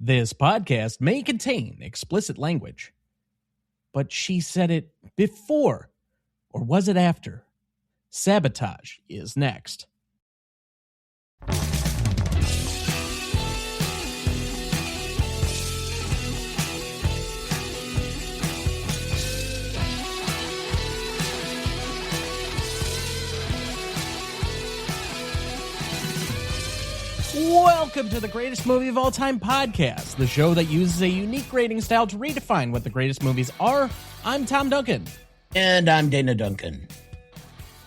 This podcast may contain explicit language. But she said it before, or was it after? Sabotage is next. Welcome to the Greatest Movie of All Time podcast, the show that uses a unique grading style to redefine what the greatest movies are. I'm Tom Duncan. And I'm Dana Duncan.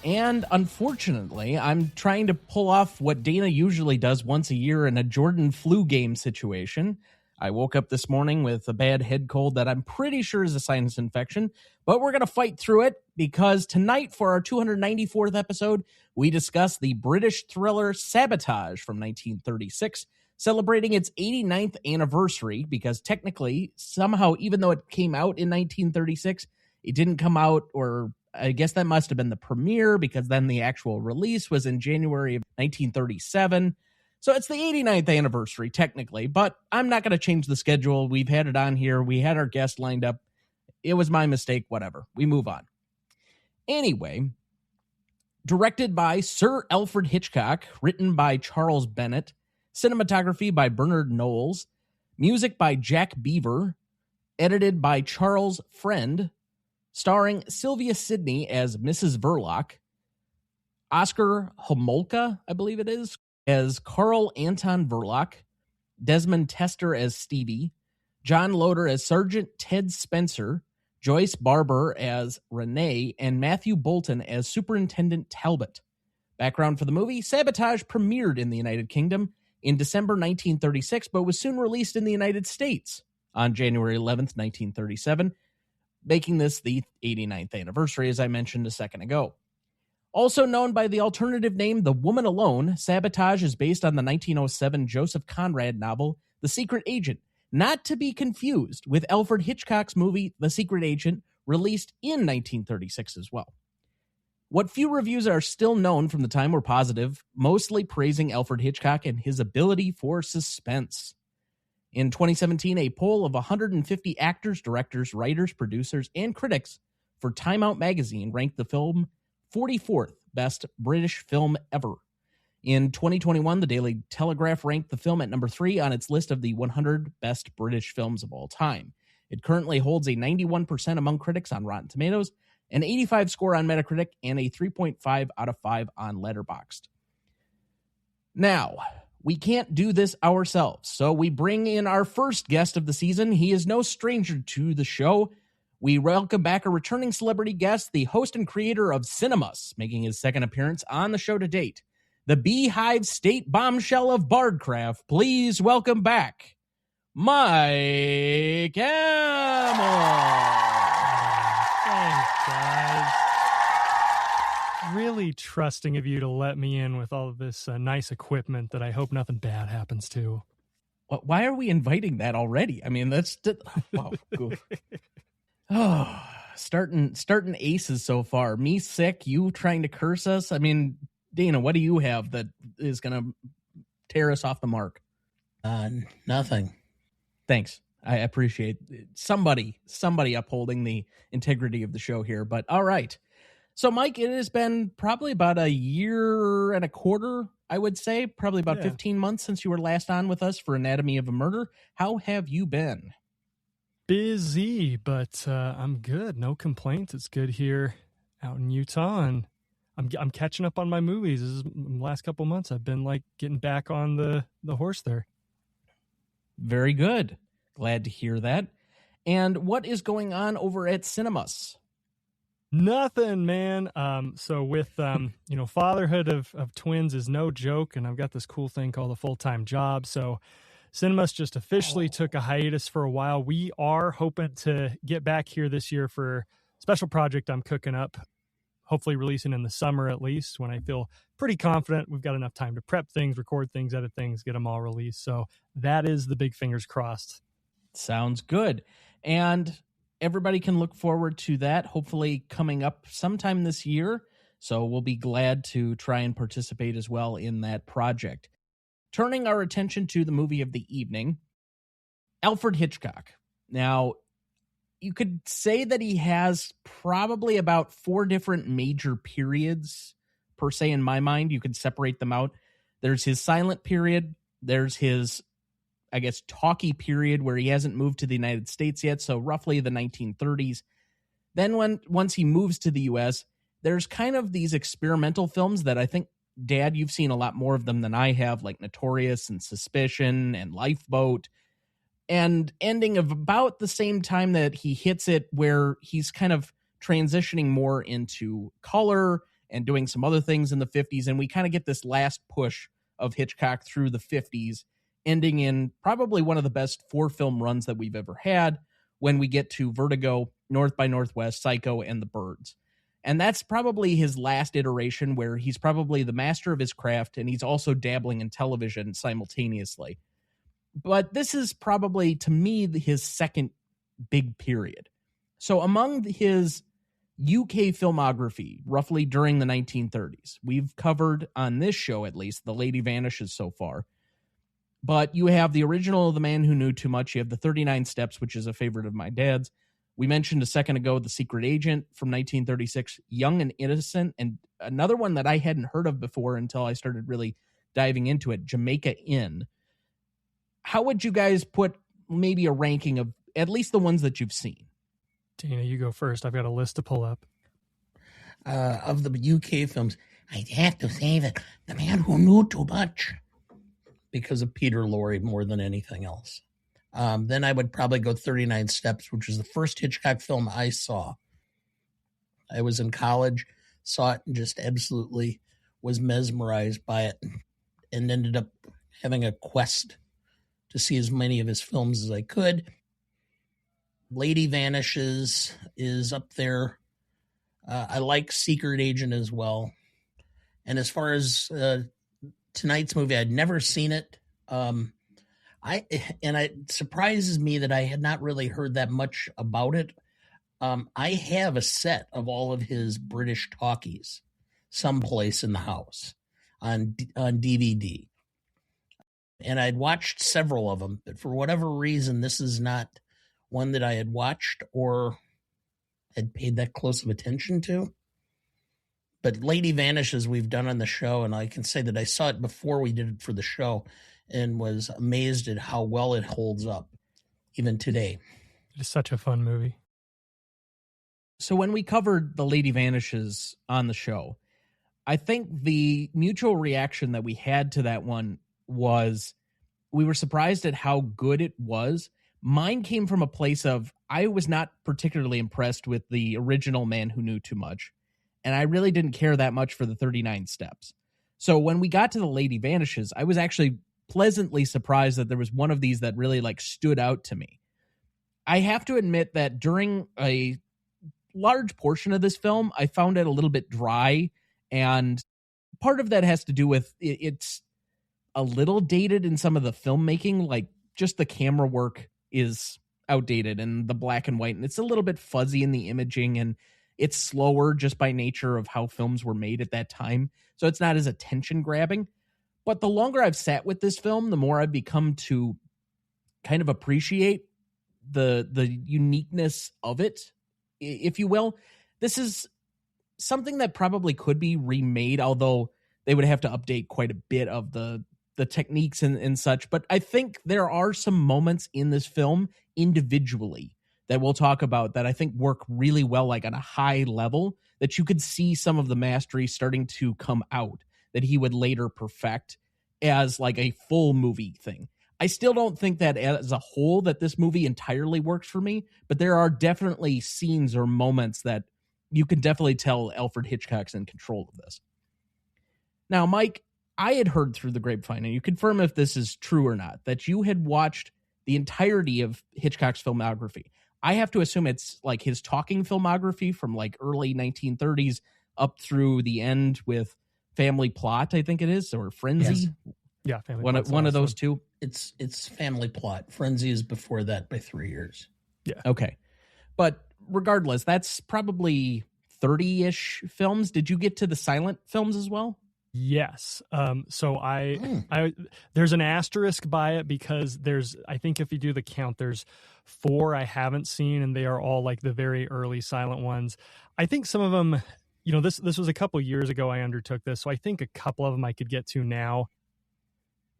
And unfortunately, I'm trying to pull off what Dana usually does once a year in a Jordan flu game situation. I woke up this morning with a bad head cold that I'm pretty sure is a sinus infection, but we're going to fight through it because tonight for our 294th episode, we discuss the British thriller Sabotage from 1936, celebrating its 89th anniversary because technically, somehow, even though it came out in 1936, it didn't come out, or I guess that must have been the premiere because then the actual release was in January of 1937. So it's the 89th anniversary, technically, but I'm not going to change the schedule. We've had it on here. We had our guest lined up. It was my mistake, whatever. We move on. Anyway, directed by Sir Alfred Hitchcock, written by Charles Bennett, cinematography by Bernard Knowles, music by Jack Beaver, edited by Charles Friend, starring Sylvia Sidney as Mrs. Verloc, Oscar Homolka, I believe it is, as Karl Anton Verloc, Desmond Tester as Stevie, John Loder as Sergeant Ted Spencer, Joyce Barber as Renee, and Matthew Bolton as Superintendent Talbot. Background for the movie: Sabotage premiered in the United Kingdom in December 1936, but was soon released in the United States on January 11th, 1937, making this the 89th anniversary, as I mentioned a second ago. Also known by the alternative name The Woman Alone, Sabotage is based on the 1907 Joseph Conrad novel The Secret Agent, not to be confused with Alfred Hitchcock's movie The Secret Agent, released in 1936 as well. What few reviews are still known from the time were positive, mostly praising Alfred Hitchcock and his ability for suspense. In 2017, a poll of 150 actors, directors, writers, producers, and critics for Time Out magazine ranked the film 44th best British film ever. In 2021, the Daily Telegraph ranked the film at number 3 on its list of the 100 best British films of all time. It currently holds a 91% among critics on Rotten Tomatoes, an 85 score on Metacritic, and a 3.5 out of 5 on Letterboxd. Now, we can't do this ourselves, so we bring in our first guest of the season. He is no stranger to the show. We welcome back a returning celebrity guest, the host and creator of Cinemas, making his second appearance on the show to date, the Beehive State bombshell of Bardcraft. Please welcome back, Myke Emal. Thanks, guys. Really trusting of you to let me in with all of this nice equipment that I hope nothing bad happens to. Why are we inviting that already? I mean, that's wow. Goof. Oh, starting aces so far. Me sick, you trying to curse us. I mean, Dana, what do you have that is going to tear us off the mark? Nothing. Thanks. I appreciate somebody upholding the integrity of the show here. But all right. So, Myke, it has been probably about a year and a quarter, I would say, probably about 15 months since you were last on with us for Anatomy of a Murder. How have you been? Busy, but I'm good. No complaints. It's good here out in Utah, and I'm catching up on my movies. This is the last couple months. I've been like getting back on the horse there. Very good. Glad to hear that. And what is going on over at Cinemas? Nothing, man. So with fatherhood of twins is no joke, and I've got this cool thing called a full-time job. So Cinemas just officially took a hiatus for a while. We are hoping to get back here this year for a special project I'm cooking up, hopefully releasing in the summer at least, when I feel pretty confident we've got enough time to prep things, record things, edit things, get them all released. So that is the big fingers crossed. Sounds good. And everybody can look forward to that, hopefully coming up sometime this year. So we'll be glad to try and participate as well in that project. Turning our attention to the movie of the evening, Alfred Hitchcock. Now, you could say that he has probably about 4 different major periods, per se, in my mind. You could separate them out. There's his silent period. There's his, I guess, talkie period where he hasn't moved to the United States yet, so roughly the 1930s. Then once he moves to the U.S., there's kind of these experimental films that I think, Dad, you've seen a lot more of them than I have, like Notorious and Suspicion and Lifeboat, and ending of about the same time that he hits it, where he's kind of transitioning more into color and doing some other things in the 50s, and we kind of get this last push of Hitchcock through the 50s, ending in probably one of the best 4-film runs that we've ever had when we get to Vertigo, North by Northwest, Psycho, and The Birds. And that's probably his last iteration where he's probably the master of his craft, and he's also dabbling in television simultaneously. But this is probably, to me, his second big period. So among his UK filmography, roughly during the 1930s, we've covered on this show, at least, The Lady Vanishes so far. But you have the original The Man Who Knew Too Much. You have The 39 Steps, which is a favorite of my dad's. We mentioned a second ago The Secret Agent from 1936, Young and Innocent, and another one that I hadn't heard of before until I started really diving into it, Jamaica Inn. How would you guys put maybe a ranking of at least the ones that you've seen? Dana, you go first. I've got a list to pull up. Of the UK films, I'd have to say that The Man Who Knew Too Much, because of Peter Lorre more than anything else. Then I would probably go 39 Steps, which was the first Hitchcock film I saw. I was in college, saw it, and just absolutely was mesmerized by it, and ended up having a quest to see as many of his films as I could. Lady Vanishes is up there. I like Secret Agent as well. And as far as tonight's movie, I'd never seen it. It surprises me that I had not really heard that much about it. I have a set of all of his British talkies someplace in the house on DVD. And I'd watched several of them, but for whatever reason, this is not one that I had watched or had paid that close of attention to. But Lady Vanishes we've done on the show, and I can say that I saw it before we did it for the show and was amazed at how well it holds up, even today. It is such a fun movie. So when we covered The Lady Vanishes on the show, I think the mutual reaction that we had to that one was we were surprised at how good it was. Mine came from a place of I was not particularly impressed with the original Man Who Knew Too Much, and I really didn't care that much for the 39 Steps. So when we got to The Lady Vanishes, I was actually pleasantly surprised that there was one of these that really stood out to me. I have to admit that during a large portion of this film, I found it a little bit dry, and part of that has to do with it's a little dated in some of the filmmaking, like just the camera work is outdated and the black and white, and it's a little bit fuzzy in the imaging, and it's slower just by nature of how films were made at that time. So it's not as attention grabbing. But the longer I've sat with this film, the more I've become to kind of appreciate the uniqueness of it, if you will. This is something that probably could be remade, although they would have to update quite a bit of the techniques and such. But I think there are some moments in this film individually that we'll talk about that I think work really well, like on a high level, that you could see some of the mastery starting to come out that he would later perfect as like a full movie thing. I still don't think that as a whole that this movie entirely works for me, but there are definitely scenes or moments that you can definitely tell Alfred Hitchcock's in control of this. Now, Mike, I had heard through the grapevine, and you confirm if this is true or not, that you had watched the entirety of Hitchcock's filmography. I have to assume it's like his talking filmography from like early 1930s up through the end with Family Plot, I think it is, or Frenzy. Yes. Yeah, Family Plot. One of those two. It's Family Plot. Frenzy is before that by 3 years. Yeah. Okay. But regardless, that's probably 30-ish films. Did you get to the silent films as well? Yes. So there's an asterisk by it because I think if you do the count, there's 4 I haven't seen, and they are all like the very early silent ones. I think some of them, this was a couple years ago I undertook this, so I think a couple of them I could get to now.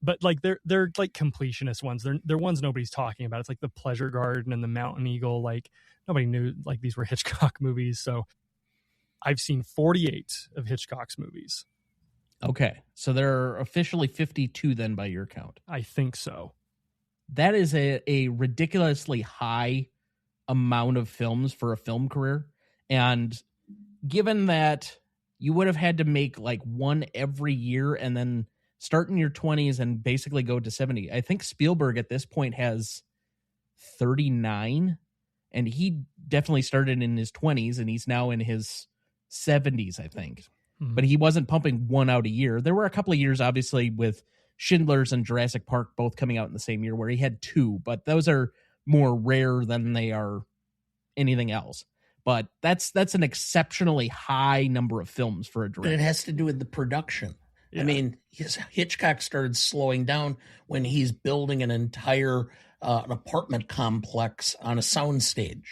But like they're like completionist ones. They're ones nobody's talking about. It's like the Pleasure Garden and the Mountain Eagle. Like nobody knew like these were Hitchcock movies. So I've seen 48 of Hitchcock's movies. Okay, so there are officially 52 then by your count. I think so. That is a ridiculously high amount of films for a film career. And given that you would have had to make like one every year and then start in your 20s and basically go to 70, I think Spielberg at this point has 39, and he definitely started in his 20s and he's now in his 70s, I think. But he wasn't pumping one out a year. There were a couple of years, obviously, with Schindler's and Jurassic Park both coming out in the same year where he had 2, but those are more rare than they are anything else. But that's an exceptionally high number of films for a director. And it has to do with the production. Yeah. I mean, Hitchcock started slowing down when he's building an entire an apartment complex on a soundstage.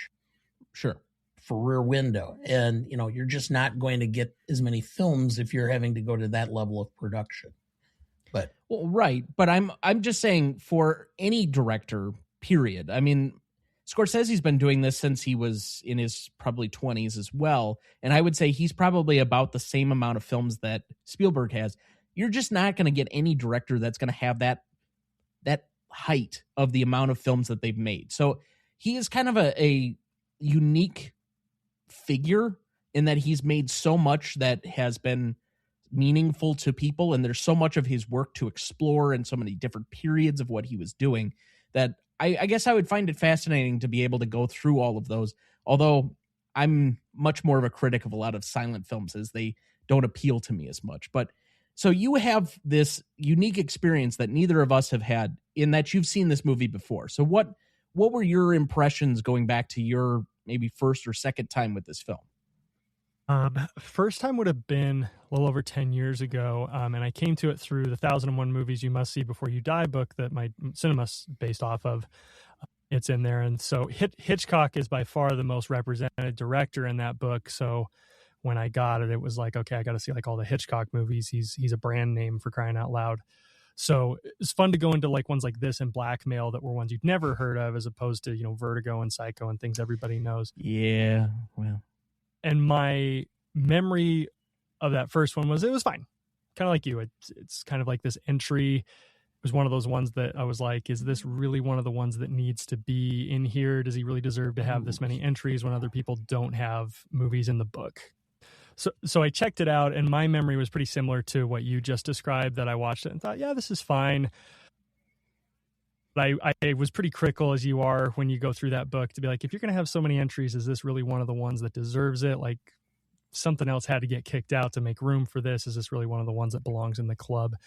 Sure. For Rear Window. And, you're just not going to get as many films if you're having to go to that level of production. But well, right. But I'm just saying for any director, period. I mean, Scorsese's been doing this since he was in his probably 20s as well. And I would say he's probably about the same amount of films that Spielberg has. You're just not going to get any director that's going to have that height of the amount of films that they've made. So he is kind of a unique figure in that he's made so much that has been meaningful to people, and there's so much of his work to explore and so many different periods of what he was doing that I guess I would find it fascinating to be able to go through all of those, although I'm much more of a critic of a lot of silent films as they don't appeal to me as much. But so you have this unique experience that neither of us have had in that you've seen this movie before. So what were your impressions going back to your maybe first or second time with this film? First time would have been a little over 10 years ago. And I came to it through the 1001 Movies You Must See Before You Die book that my cinema's based off of. It's in there. And so Hitchcock is by far the most represented director in that book. So when I got it, it was like, okay, I got to see like all the Hitchcock movies. He's a brand name, for crying out loud. So it's fun to go into like ones like this and Blackmail that were ones you'd never heard of, as opposed to, Vertigo and Psycho and things everybody knows. Yeah. Well, and my memory of that first one was, it was fine. Kind of like you. It's kind of like this entry. It was one of those ones that I was like, is this really one of the ones that needs to be in here? Does he really deserve to have this many entries when other people don't have movies in the book? So I checked it out, and my memory was pretty similar to what you just described, that I watched it and thought, yeah, this is fine. But I was pretty critical, as you are, when you go through that book, to be like, if you're going to have so many entries, is this really one of the ones that deserves it? Like, something else had to get kicked out to make room for this. Is this really one of the ones that belongs in the club?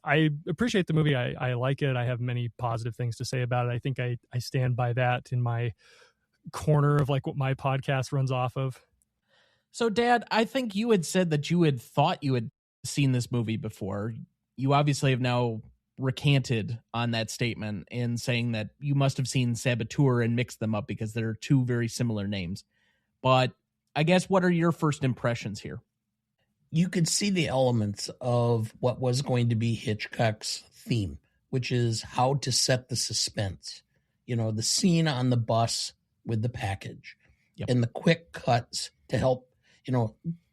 I appreciate the movie. I like it. I have many positive things to say about it. I think I stand by that in my corner of like what my podcast runs off of. So, Dad, I think you had said that you had thought you had seen this movie before. You obviously have now recanted on that statement in saying that you must have seen Saboteur and mixed them up because they're two very similar names. But I guess, what are your first impressions here? You could see the elements of what was going to be Hitchcock's theme, which is how to set the suspense. The scene on the bus with the package, yep, and the quick cuts to help.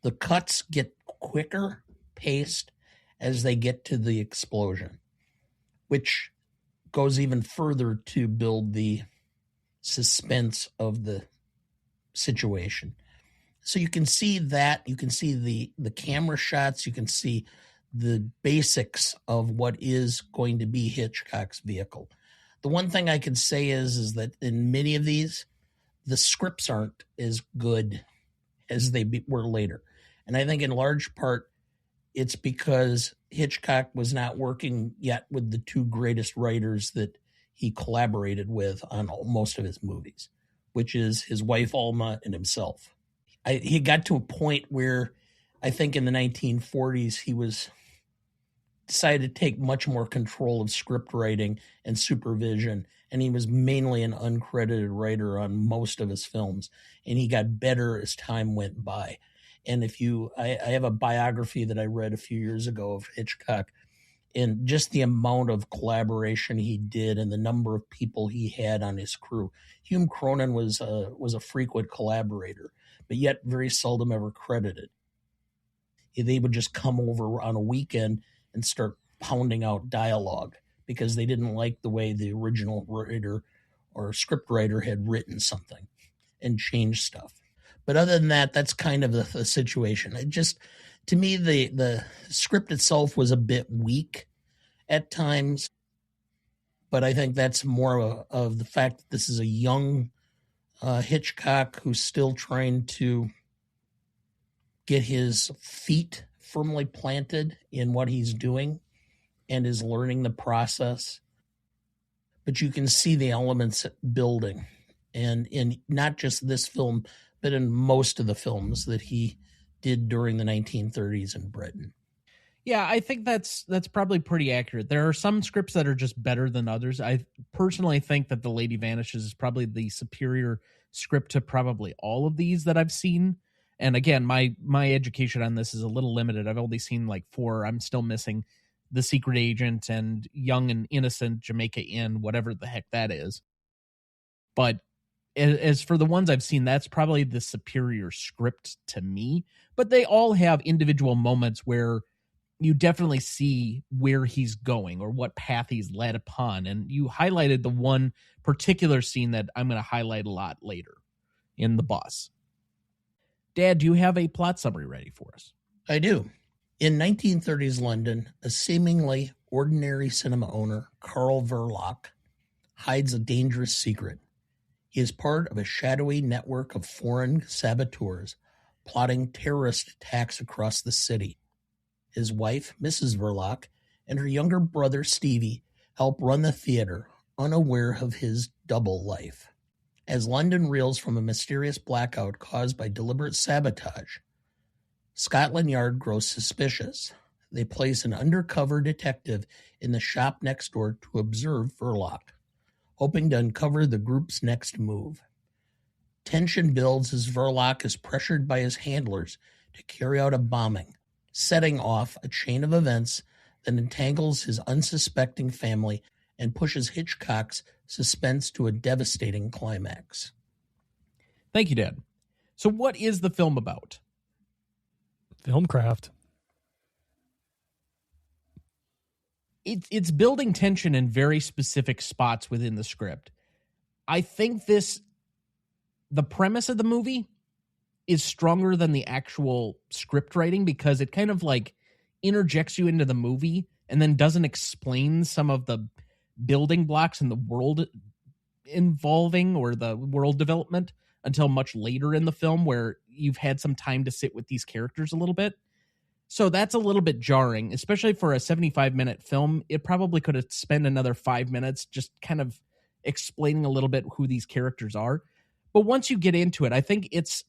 The cuts get quicker paced as they get to the explosion, which goes even further to build the suspense of the situation. So you can see that, you can see the camera shots, you can see the basics of what is going to be Hitchcock's vehicle. The one thing I can say is that in many of these, the scripts aren't as good as they were later. And I think in large part, it's because Hitchcock was not working yet with the two greatest writers that he collaborated with on most of his movies, which is his wife, Alma, and himself. He got to a point where I think in the 1940s, he decided to take much more control of script writing and supervision, and he was mainly an uncredited writer on most of his films, and he got better as time went by. And I have a biography that I read a few years ago of Hitchcock, and just the amount of collaboration he did and the number of people he had on his crew. Hume Cronin was a frequent collaborator, but yet very seldom ever credited. They would just come over on a weekend and start pounding out dialogue because they didn't like the way the original writer or script writer had written something and changed stuff. But other than that, that's kind of the situation. It just, to me, the script itself was a bit weak at times, but I think that's more of the fact that this is a young Hitchcock who's still trying to get his feet firmly planted in what he's doing and is learning the process. But you can see the elements building, and in not just this film, but in most of the films that he did during the 1930s in Britain. Yeah, I think that's probably pretty accurate. There are some scripts that are just better than others. I personally think that The Lady Vanishes is probably the superior script to probably all of these that I've seen. And again, my education on this is a little limited. I've only seen like 4. I'm still missing The Secret Agent and Young and Innocent, Jamaica Inn, whatever the heck that is. But as for the ones I've seen, that's probably the superior script to me. But they all have individual moments where you definitely see where he's going or what path he's led upon. And you highlighted the one particular scene that I'm going to highlight a lot later in the bus. Dad, do you have a plot summary ready for us? I do. In 1930s London, a seemingly ordinary cinema owner, Karl Verloc, hides a dangerous secret. He is part of a shadowy network of foreign saboteurs plotting terrorist attacks across the city. His wife, Mrs. Verloc, and her younger brother, Stevie, help run the theater, unaware of his double life. As London reels from a mysterious blackout caused by deliberate sabotage, Scotland Yard grows suspicious. They place an undercover detective in the shop next door to observe Verloc, hoping to uncover the group's next move. Tension builds as Verloc is pressured by his handlers to carry out a bombing, setting off a chain of events that entangles his unsuspecting family and pushes Hitchcock's suspense to a devastating climax. Thank you, Dad. So what is the film about? Filmcraft. It's building tension in very specific spots within the script. I think the premise of the movie is stronger than the actual script writing because it kind of like interjects you into the movie and then doesn't explain some of the building blocks in the world involving or the world development until much later in the film where you've had some time to sit with these characters a little bit. So that's a little bit jarring, especially for a 75-minute film. It probably could have spent another 5 minutes just kind of explaining a little bit who these characters are. But once you get into it, I think it's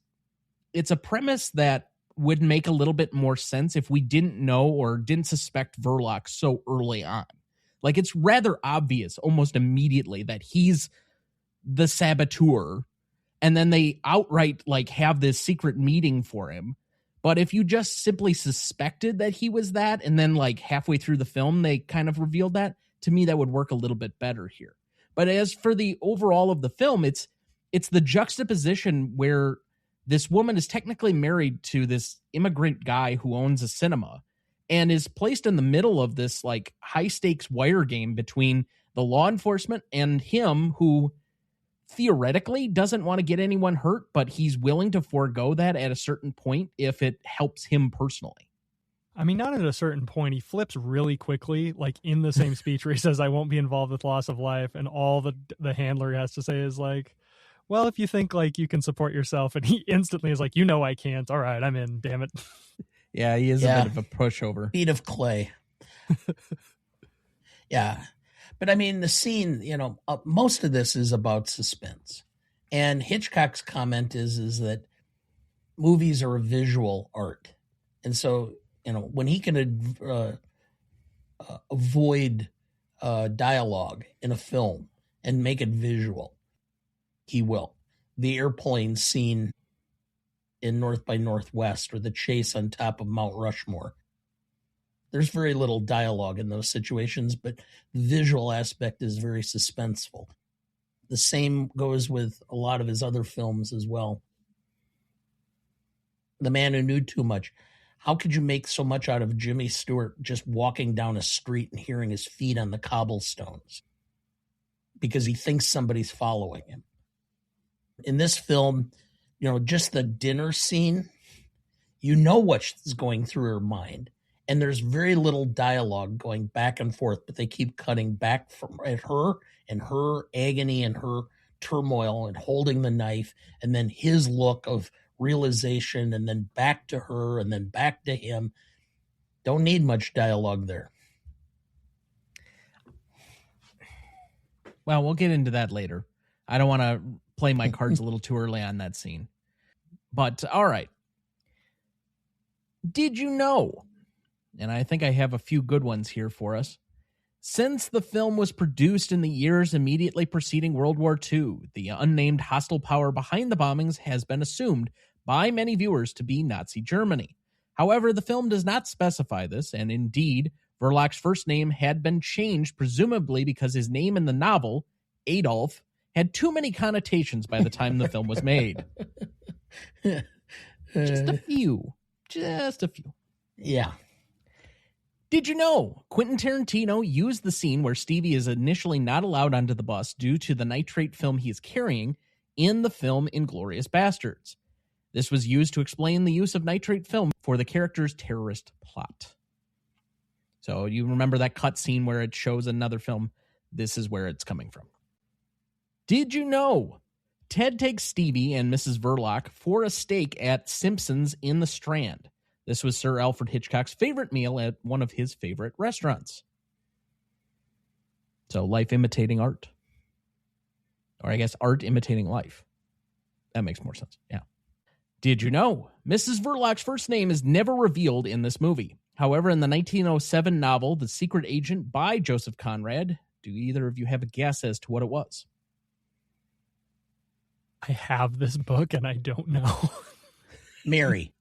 a premise that would make a little bit more sense if we didn't know or didn't suspect Verloc so early on. Like, it's rather obvious almost immediately that he's the saboteur, and then they outright like have this secret meeting for him. But if you just simply suspected that he was that, and then like halfway through the film they kind of revealed that, to me that would work a little bit better here. But as for the overall of the film, it's the juxtaposition where this woman is technically married to this immigrant guy who owns a cinema and is placed in the middle of this like high stakes wire game between the law enforcement and him, who theoretically doesn't want to get anyone hurt, but he's willing to forego that at a certain point if it helps him personally. I mean, not at a certain point. He flips really quickly, like in the same speech where he says, I won't be involved with loss of life. And all the handler has to say is like, well, if you think like you can support yourself, and he instantly is like, you know, I can't. All right, I'm in, damn it. Yeah, he is a bit of a pushover. Feet of clay. Yeah. But I mean, the scene, most of this is about suspense. And Hitchcock's comment is that movies are a visual art. And so, when he can avoid dialogue in a film and make it visual, he will. The airplane scene in North by Northwest, or the chase on top of Mount Rushmore, there's very little dialogue in those situations, but the visual aspect is very suspenseful. The same goes with a lot of his other films as well. The Man Who Knew Too Much. How could you make so much out of Jimmy Stewart just walking down a street and hearing his feet on the cobblestones? Because he thinks somebody's following him. In this film, just the dinner scene, what's going through her mind. And there's very little dialogue going back and forth, but they keep cutting back at her and her agony and her turmoil and holding the knife, and then his look of realization, and then back to her, and then back to him. Don't need much dialogue there. Well, we'll get into that later. I don't want to play my cards a little too early on that scene. But, all right. Did you know, and I think I have a few good ones here for us, since the film was produced in the years immediately preceding World War II, the unnamed hostile power behind the bombings has been assumed by many viewers to be Nazi Germany. However, the film does not specify this, and indeed, Verloc's first name had been changed, presumably because his name in the novel, Adolf, had too many connotations by the time the film was made. Just a few. Yeah. Did you know Quentin Tarantino used the scene where Stevie is initially not allowed onto the bus due to the nitrate film he is carrying in the film Inglourious Basterds? This was used to explain the use of nitrate film for the character's terrorist plot. So you remember that cut scene where it shows another film? This is where it's coming from. Did you know Ted takes Stevie and Mrs. Verloc for a steak at Simpson's in the Strand? This was Sir Alfred Hitchcock's favorite meal at one of his favorite restaurants. So life imitating art. Or I guess art imitating life. That makes more sense. Yeah. Did you know Mrs. Verloc's first name is never revealed in this movie? However, in the 1907 novel, The Secret Agent by Joseph Conrad, do either of you have a guess as to what it was? I have this book and I don't know. Mary.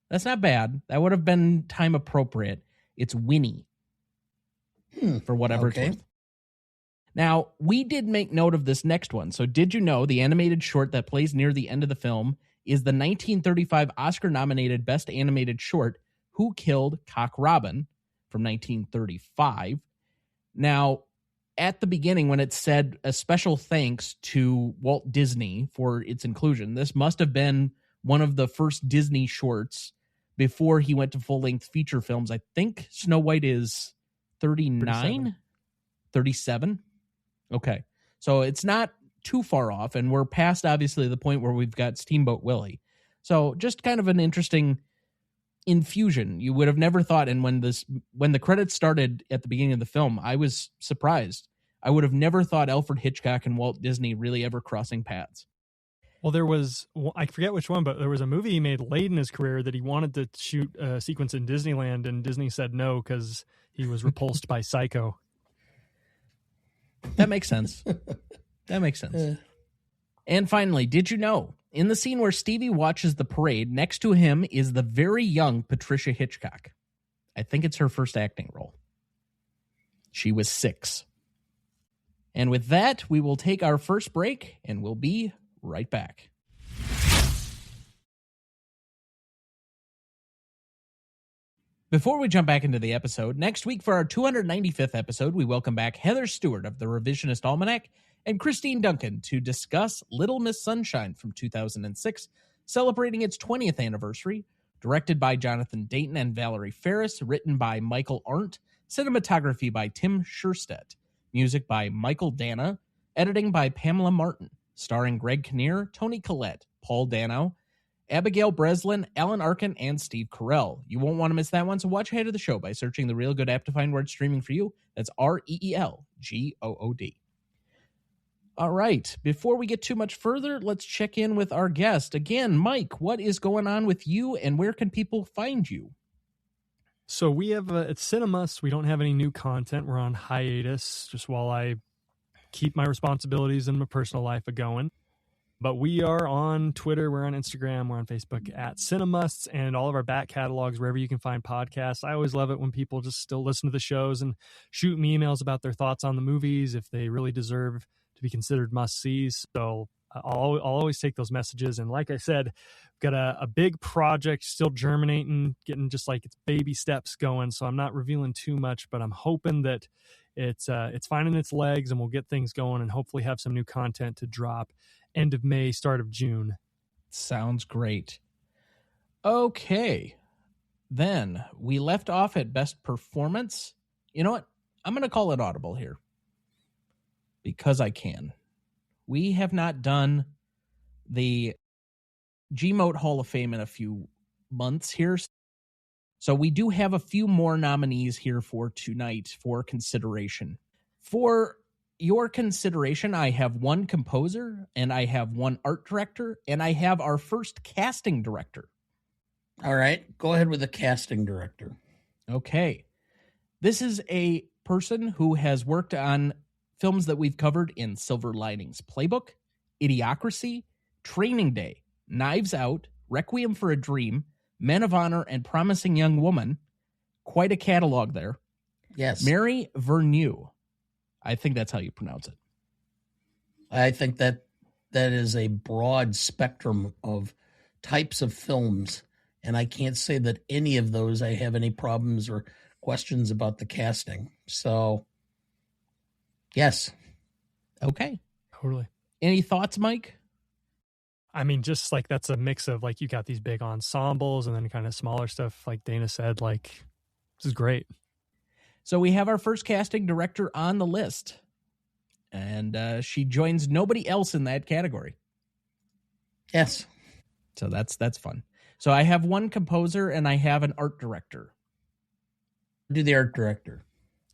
That's not bad. That would have been time appropriate. It's Winnie. For whatever it's worth. Now, we did make note of this next one. So did you know the animated short that plays near the end of the film is the 1935 Oscar-nominated Best Animated Short, Who Killed Cock Robin, from 1935. Now, at the beginning, when it said a special thanks to Walt Disney for its inclusion, this must have been one of the first Disney shorts before he went to full-length feature films. I think Snow White is 39? 37? Okay. So it's not too far off, and we're past, obviously, the point where we've got Steamboat Willie. So just kind of an interesting infusion. You would have never thought, and when the credits started at the beginning of the film, I was surprised. I would have never thought Alfred Hitchcock and Walt Disney really ever crossing paths. Well, there was, I forget which one, but there was a movie he made late in his career that he wanted to shoot a sequence in Disneyland, and Disney said no because he was repulsed by Psycho. That makes sense. That makes sense. And finally, did you know, in the scene where Stevie watches the parade, next to him is the very young Patricia Hitchcock. I think it's her first acting role. She was 6. And with that, we will take our first break, and we'll be right back. Before we jump back into the episode, next week for our 295th episode, we welcome back Heather Stewart of the Revisionist Almanac and Christine Duncan to discuss Little Miss Sunshine from 2006, celebrating its 20th anniversary, directed by Jonathan Dayton and Valerie Ferris, written by Michael Arndt, cinematography by Tim Scherstedt, music by Michael Dana, editing by Pamela Martin, starring Greg Kinnear, Toni Collette, Paul Dano, Abigail Breslin, Alan Arkin, and Steve Carell. You won't want to miss that one, so watch ahead of the show by searching the Real Good app to find where it's streaming for you. That's REELGOOD. All right. Before we get too much further, let's check in with our guest. Again, Myke, what is going on with you and where can people find you? So we have, at Cinemus, we don't have any new content. We're on hiatus just while I keep my responsibilities and my personal life a-going. But we are on Twitter, we're on Instagram, we're on Facebook at Cinemusts, and all of our back catalogs, wherever you can find podcasts. I always love it when people just still listen to the shows and shoot me emails about their thoughts on the movies, if they really deserve to be considered must-sees. So I'll always take those messages. And like I said, got a big project still germinating, getting just like its baby steps going. So I'm not revealing too much, but I'm hoping that it's finding its legs and we'll get things going and hopefully have some new content to drop end of May, start of June. Sounds great. Okay. Then we left off at best performance. You know what? I'm going to call it audible here because I can. We have not done the GMOAT Hall of Fame in a few months here. So we do have a few more nominees here for tonight for consideration. For your consideration, I have one composer, and I have one art director, and I have our first casting director. All right, go ahead with the casting director. Okay. This is a person who has worked on films that we've covered in Silver Linings Playbook, Idiocracy, Training Day, Knives Out, Requiem for a Dream, Men of Honor, and Promising Young Woman. Quite a catalog there. Yes. Mary Vernew. I think that's how you pronounce it. I think that is a broad spectrum of types of films, and I can't say that any of those I have any problems or questions about the casting. So, yes. Okay. Totally. Any thoughts, Myke? I mean, just like that's a mix of like you got these big ensembles and then kind of smaller stuff. Like Dana said, like this is great. So we have our first casting director on the list, and she joins nobody else in that category. Yes. So that's fun. So I have one composer and I have an art director. Do the art director.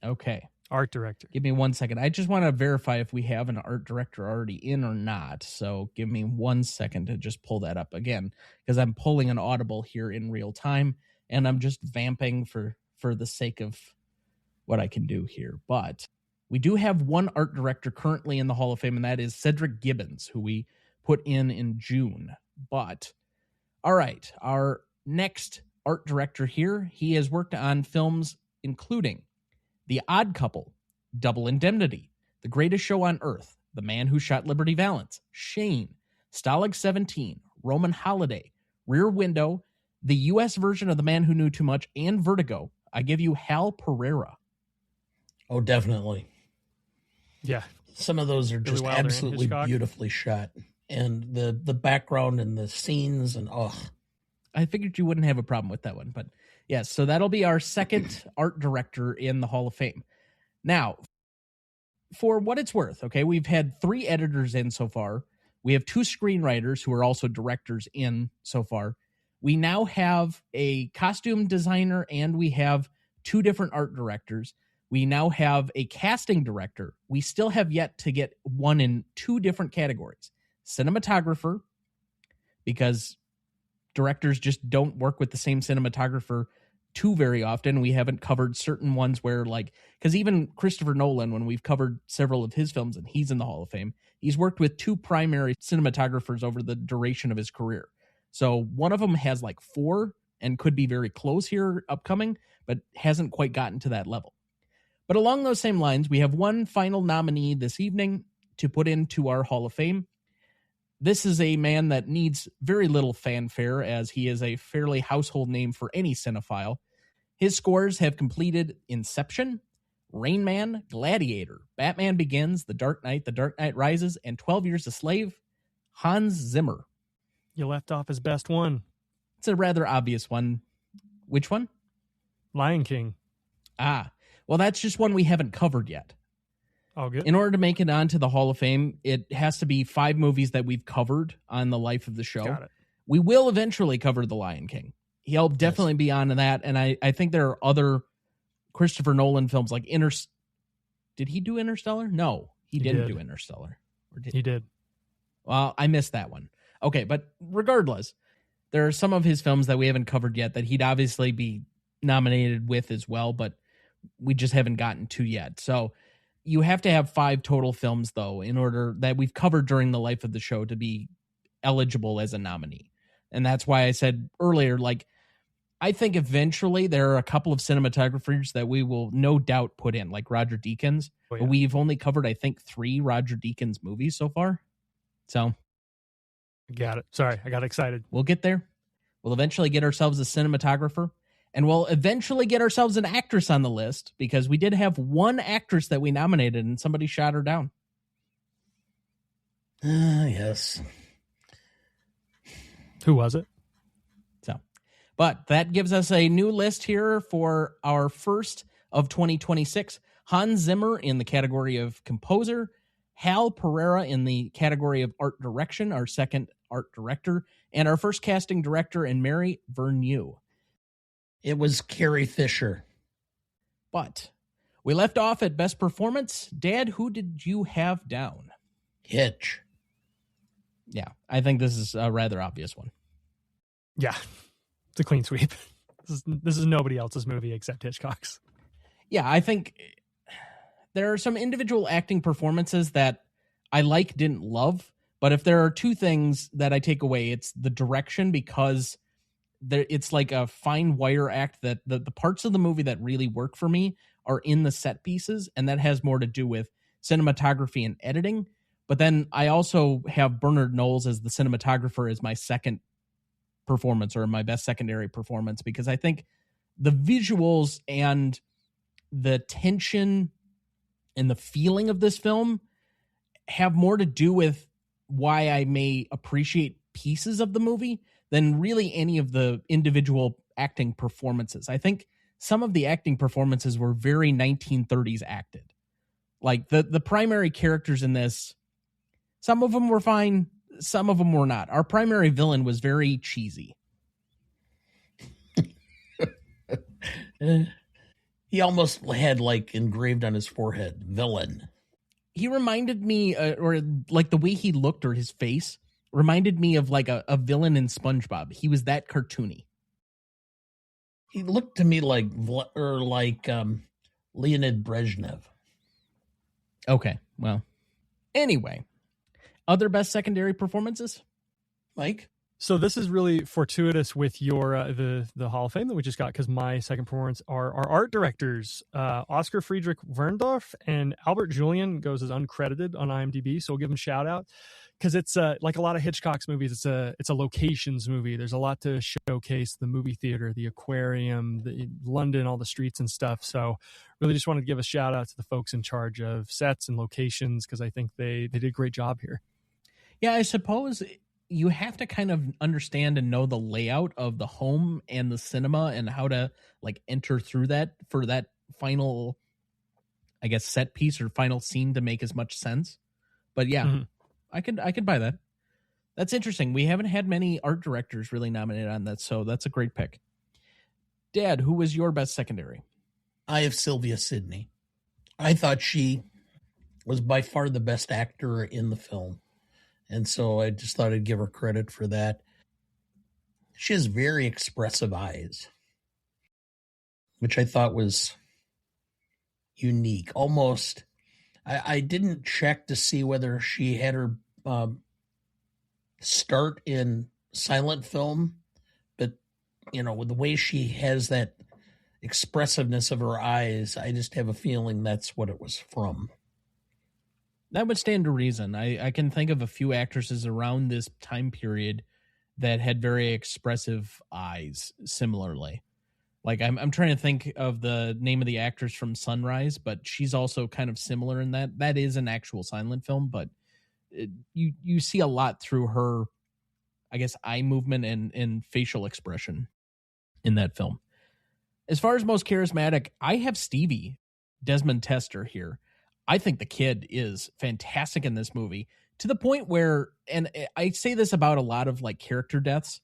Okay. Art director. Give me 1 second. I just want to verify if we have an art director already in or not. So give me 1 second to just pull that up again, because I'm pulling an audible here in real time, and I'm just vamping for the sake of what I can do here. But we do have one art director currently in the Hall of Fame, and that is Cedric Gibbons, who we put in June. But all right, our next art director here, he has worked on films including The Odd Couple, Double Indemnity, The Greatest Show on Earth, The Man Who Shot Liberty Valance, Shane, Stalag 17, Roman Holiday, Rear Window, the U.S. version of The Man Who Knew Too Much, and Vertigo. I give you Hal Pereira. Oh, definitely. Yeah. Some of those are Billy just Wilder and absolutely Hitchcock. beautifully shot. And the background and the scenes and I figured you wouldn't have a problem with that one, but yes, so that'll be our second art director in the Hall of Fame. Now, for what it's worth, okay, we've had 3 editors in so far. We have 2 screenwriters who are also directors in so far. We now have a costume designer and we have 2 different art directors. We now have a casting director. We still have yet to get one in 2 different categories. Cinematographer, because directors just don't work with the same cinematographer too very often. We haven't covered certain ones where, like, because even Christopher Nolan, when we've covered several of his films and he's in the Hall of Fame, he's worked with 2 primary cinematographers over the duration of his career. So one of them has like 4 and could be very close here upcoming, but hasn't quite gotten to that level. But along those same lines, we have one final nominee this evening to put into our Hall of Fame. This is a man that needs very little fanfare, as he is a fairly household name for any cinephile. His scores have completed Inception, Rain Man, Gladiator, Batman Begins, The Dark Knight Rises, and 12 Years a Slave. Hans Zimmer. You left off his best one. It's a rather obvious one. Which one? Lion King. Ah, well, that's just one we haven't covered yet. Oh, good. In order to make it onto the Hall of Fame, it has to be 5 movies that we've covered on the life of the show. Got it. We will eventually cover The Lion King. He'll definitely be on that, and I think there are other Christopher Nolan films like Did he do Interstellar? No, he didn't do Interstellar. He did. Well, I missed that one. Okay, but regardless, there are some of his films that we haven't covered yet that he'd obviously be nominated with as well, but we just haven't gotten to yet. So you have to have 5 total films, though, in order that we've covered during the life of the show to be eligible as a nominee. And that's why I said earlier, like, I think eventually there are a couple of cinematographers that we will no doubt put in, like Roger Deakins. Oh, yeah. But we've only covered, I think, 3 Roger Deakins movies so far. So Got it. Sorry, I got excited. we'll get there. We'll eventually get ourselves a cinematographer. And we'll eventually get ourselves an actress on the list, because we did have one actress that we nominated and somebody shot her down. Yes. Who was it? So, but that gives us a new list here for our first of 2026. Hans Zimmer in the category of composer, Hal Pereira in the category of art direction, our second art director, and our first casting director, and Mary Vernieu. It was Carrie Fisher. But we left off at best performance. Dad, who did you have down? Hitch. Yeah, I think this is a rather obvious one. Yeah, it's a clean sweep. This is nobody else's movie except Hitchcock's. Yeah, I think there are some individual acting performances that I didn't love. But if there are 2 things that I take away, it's the direction, because it's like a fine wire act that the parts of the movie that really work for me are in the set pieces, and that has more to do with cinematography and editing. But then I also have Bernard Knowles as the cinematographer as my second performance, or my best secondary performance, because I think the visuals and the tension and the feeling of this film have more to do with why I may appreciate pieces of the movie than really any of the individual acting performances. I think some of the acting performances were very 1930s acted. Like the primary characters in this, some of them were fine, some of them were not. Our primary villain was very cheesy. He almost had like engraved on his forehead, villain. He reminded me, or like the way he looked or his face reminded me of like a villain in SpongeBob. He was that cartoony. He looked to me like Leonid Brezhnev. Okay, well, anyway, other best secondary performances? Mike? So this is really fortuitous with your the Hall of Fame that we just got, because my second performance are our art directors. Oscar Friedrich Werndorf and Albert Julian goes as uncredited on IMDb, so we'll give them a shout out, because it's like a lot of Hitchcock's movies. It's a locations movie. There's a lot to showcase: the movie theater, the aquarium, London, all the streets and stuff. So really just wanted to give a shout out to the folks in charge of sets and locations, because I think they did a great job here. Yeah, I suppose you have to kind of understand and know the layout of the home and the cinema and how to like enter through that for that final, I guess, set piece or final scene to make as much sense. But yeah, I could buy that. That's interesting. We haven't had many art directors really nominated on that, so that's a great pick. Dad, who was your best secondary? I have Sylvia Sidney. I thought she was by far the best actor in the film. And so I just thought I'd give her credit for that. She has very expressive eyes, which I thought was unique. Almost, I didn't check to see whether she had her start in silent film, but, you know, with the way she has that expressiveness of her eyes, I just have a feeling that's what it was from. That would stand to reason. I can think of a few actresses around this time period that had very expressive eyes similarly. Like I'm trying to think of the name of the actress from Sunrise, but she's also kind of similar in that. That is an actual silent film, but you see a lot through her, I guess, eye movement and facial expression in that film. As far as most charismatic, I have Stevie, Desmond Tester here. I think the kid is fantastic in this movie, to the point where, and I say this about a lot of like character deaths,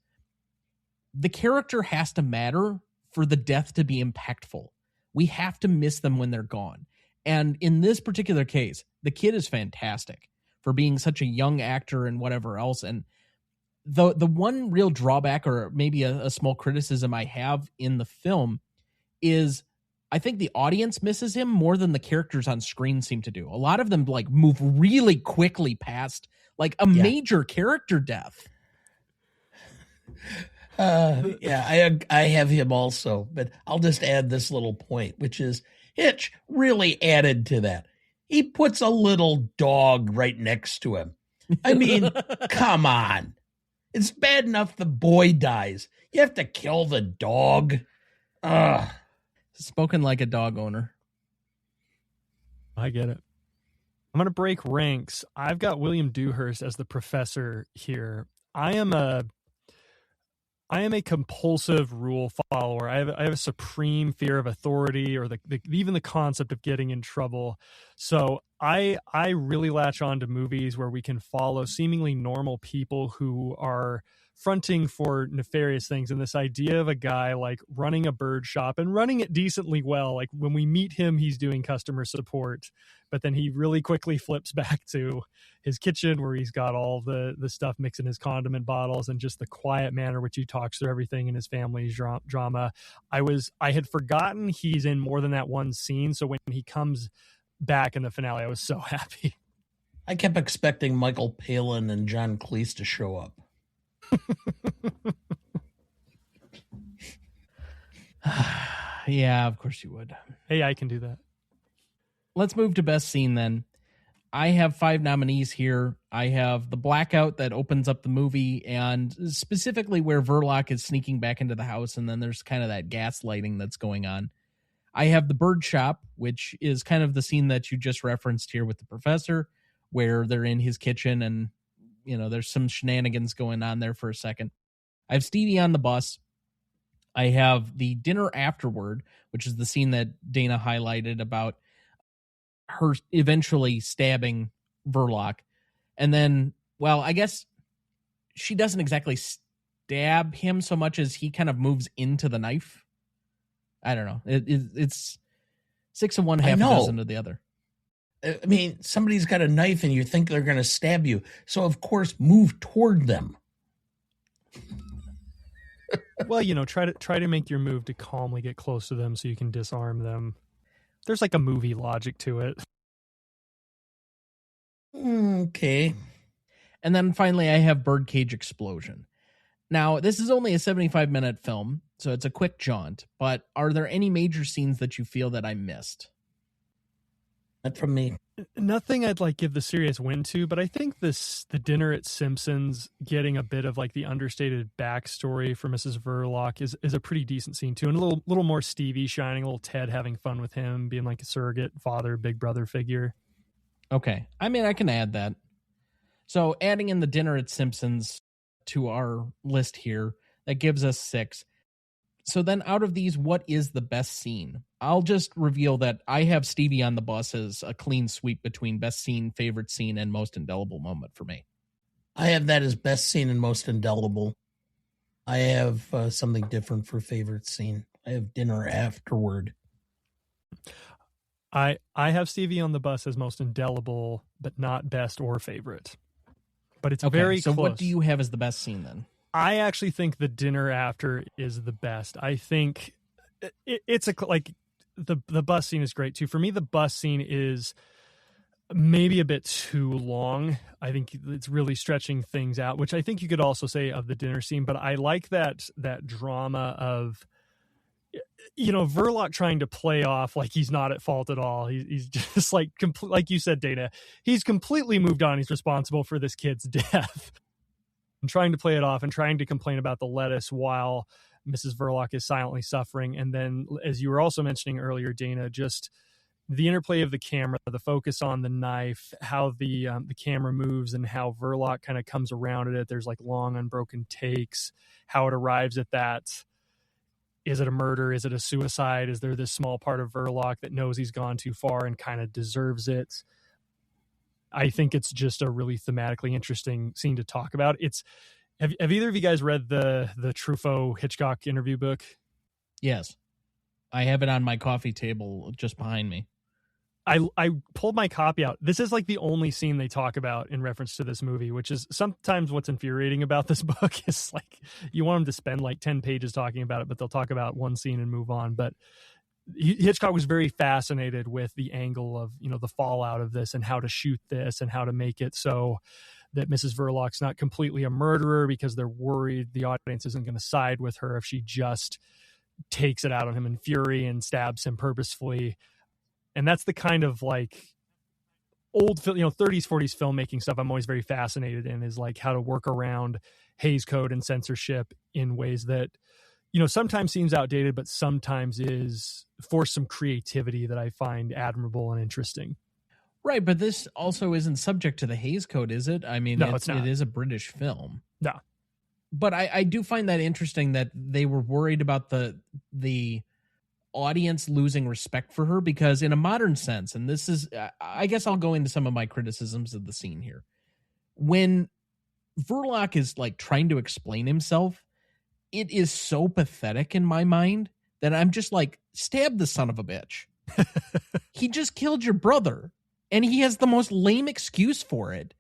the character has to matter for the death to be impactful. We have to miss them when they're gone. And in this particular case, the kid is fantastic. for being such a young actor and whatever else. And the one real drawback, or maybe a small criticism I have in the film, is I think the audience misses him more than the characters on screen seem to do. A lot of them like move really quickly past like a major character death. I have him also, but I'll just add this little point, which is Hitch really added to that. He puts a little dog right next to him. I mean, come on. It's bad enough the boy dies. You have to kill the dog. Ugh. Spoken like a dog owner. I get it. I'm going to break ranks. I've got William Dewhurst as the professor here. I am a compulsive rule follower. I have a supreme fear of authority, or even the concept of getting in trouble. So I really latch on to movies where we can follow seemingly normal people who are fronting for nefarious things. And this idea of a guy like running a bird shop and running it decently well. Like when we meet him, he's doing customer support, but then he really quickly flips back to his kitchen where he's got all the stuff mixing his condiment bottles, and just the quiet manner which he talks through everything in his family's drama. I had forgotten he's in more than that one scene. So when he comes back in the finale, I was so happy. I kept expecting Michael Palin and John Cleese to show up. Yeah, of course you would. Hey, I can do that. Let's move to best scene then. I have 5 nominees here. I have the blackout that opens up the movie, and specifically where Verloc is sneaking back into the house, and then there's kind of that gaslighting that's going on. I have the bird shop, which is kind of the scene that you just referenced here with the professor, where they're in his kitchen and, you know, there's some shenanigans going on there for a second. I have Stevie on the bus. I have the dinner afterward, which is the scene that Dana highlighted about her eventually stabbing Verloc. And then, well, I guess she doesn't exactly stab him so much as he kind of moves into the knife. I don't know. It's 6 of one, half a dozen of the other. I mean, somebody's got a knife and you think they're going to stab you. So, of course, move toward them. Well, you know, try to make your move to calmly get close to them so you can disarm them. There's like a movie logic to it. Okay. And then finally, I have Birdcage Explosion. Now, this is only a 75-minute film, so it's a quick jaunt, but are there any major scenes that you feel that I missed? Not from me. Nothing I'd like give the serious win to, but I think the dinner at Simpson's getting a bit of like the understated backstory for Mrs. Verloc is a pretty decent scene too, and a little more Stevie shining, a little Ted having fun with him, being like a surrogate father, big brother figure. Okay, I mean, I can add that. So adding in the dinner at Simpson's to our list here, that gives us 6. So then out of these, what is the best scene? I'll just reveal that I have Stevie on the bus as a clean sweep between best scene, favorite scene, and most indelible moment for me. I have that as best scene and most indelible. I have something different for favorite scene. I have dinner afterward. I have Stevie on the bus as most indelible, but not best or favorite. But it's very so close. What do you have as the best scene then? I actually think the dinner after is the best. I think it's like the bus scene is great too. For me, the bus scene is maybe a bit too long. I think it's really stretching things out, which I think you could also say of the dinner scene. But I like that drama of, you know, Verloc trying to play off like he's not at fault at all. He's just like you said, Dana. He's completely moved on. He's responsible for this kid's death. And trying to play it off and trying to complain about the lettuce while Mrs. Verloc is silently suffering. And then, as you were also mentioning earlier, Dana, just the interplay of the camera, the focus on the knife, how the camera moves and how Verloc kind of comes around it. There's like long unbroken takes, how it arrives at that. Is it a murder? Is it a suicide? Is there this small part of Verloc that knows he's gone too far and kind of deserves it? I think it's just a really thematically interesting scene to talk about. Have either of you guys read the Truffaut Hitchcock interview book? Yes. I have it on my coffee table just behind me. I pulled my copy out. This is like the only scene they talk about in reference to this movie, which is sometimes what's infuriating about this book is like you want them to spend like 10 pages talking about it, but they'll talk about one scene and move on. But Hitchcock was very fascinated with the angle of, the fallout of this and how to shoot this and how to make it so that Mrs. Verloc's not completely a murderer because they're worried the audience isn't going to side with her if she just takes it out on him in fury and stabs him purposefully. And that's the kind of like old, 30s, 40s filmmaking stuff I'm always very fascinated in, is like how to work around Hays Code and censorship in ways that, sometimes seems outdated, but sometimes is force some creativity that I find admirable and interesting. Right, but this also isn't subject to the Hays Code, is it? I mean, no, it's not. It is a British film. No. But I do find that interesting that they were worried about the audience losing respect for her, because in a modern sense, and this is, I guess I'll go into some of my criticisms of the scene here. When Verloc is like trying to explain himself, it is so pathetic in my mind that I'm just like, stab the son of a bitch. He just killed your brother. And he has the most lame excuse for it.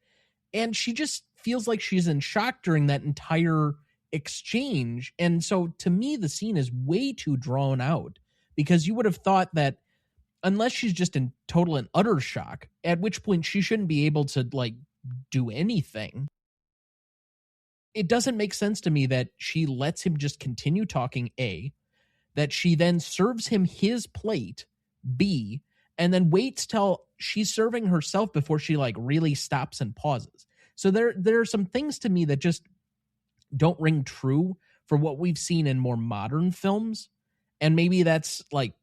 And she just feels like she's in shock during that entire exchange. And so to me, the scene is way too drawn out, because you would have thought that unless she's just in total and utter shock, at which point she shouldn't be able to like do anything. It doesn't make sense to me that she lets him just continue talking, A, that she then serves him his plate, B, and then waits till she's serving herself before she like really stops and pauses. So there are some things to me that just don't ring true for what we've seen in more modern films. And maybe that's like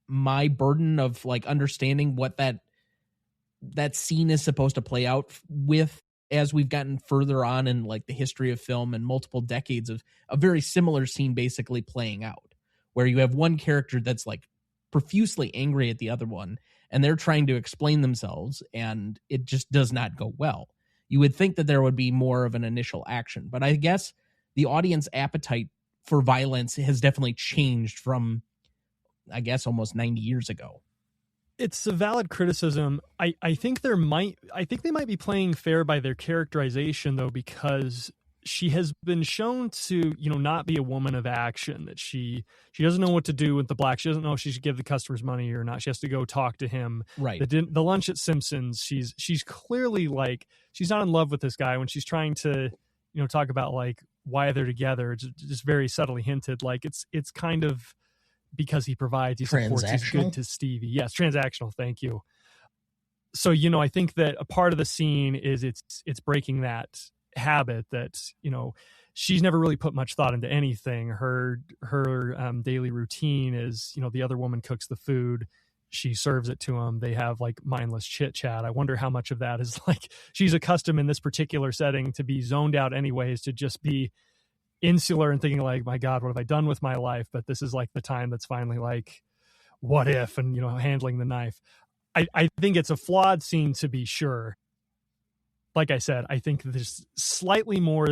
my burden of like understanding what that scene is supposed to play out with, as we've gotten further on in like the history of film and multiple decades of a very similar scene basically playing out, where you have one character that's like profusely angry at the other one, and they're trying to explain themselves, and it just does not go well. You would think that there would be more of an initial action, but I guess the audience appetite for violence has definitely changed from, I guess, almost 90 years ago. It's a valid criticism. I think they might be playing fair by their characterization, though, because she has been shown to, not be a woman of action, that she doesn't know what to do with the black. She doesn't know if she should give the customers money or not. She has to go talk to him. Right. The lunch at Simpson's, she's clearly like, she's not in love with this guy when she's trying to, talk about like why they're together. It's just very subtly hinted. Like it's kind of because he provides, he supports, he's good to Stevie. Yes. Transactional. Thank you. So, I think that a part of the scene is it's breaking that habit that, she's never really put much thought into anything. Her daily routine is, the other woman cooks the food, she serves it to him, they have like mindless chit chat. I wonder how much of that is like she's accustomed in this particular setting to be zoned out anyways, to just be insular and thinking like, my God, what have I done with my life? But this is like the time that's finally like, what if, and handling the knife. I think it's a flawed scene, to be sure. Like I said, I think there's slightly more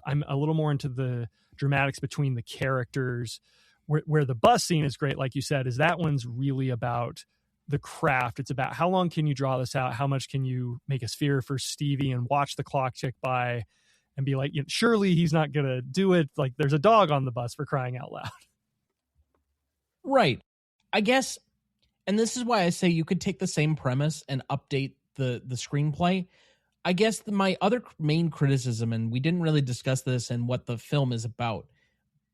I'm a little more into the dramatics between the characters, where the bus scene is great. Like you said, is that one's really about the craft. It's about how long can you draw this out? How much can you make us fear for Stevie and watch the clock tick by and be like, surely he's not going to do it. Like there's a dog on the bus, for crying out loud. Right. I guess, and this is why I say you could take the same premise and update the screenplay. I guess my other main criticism, and we didn't really discuss this and what the film is about,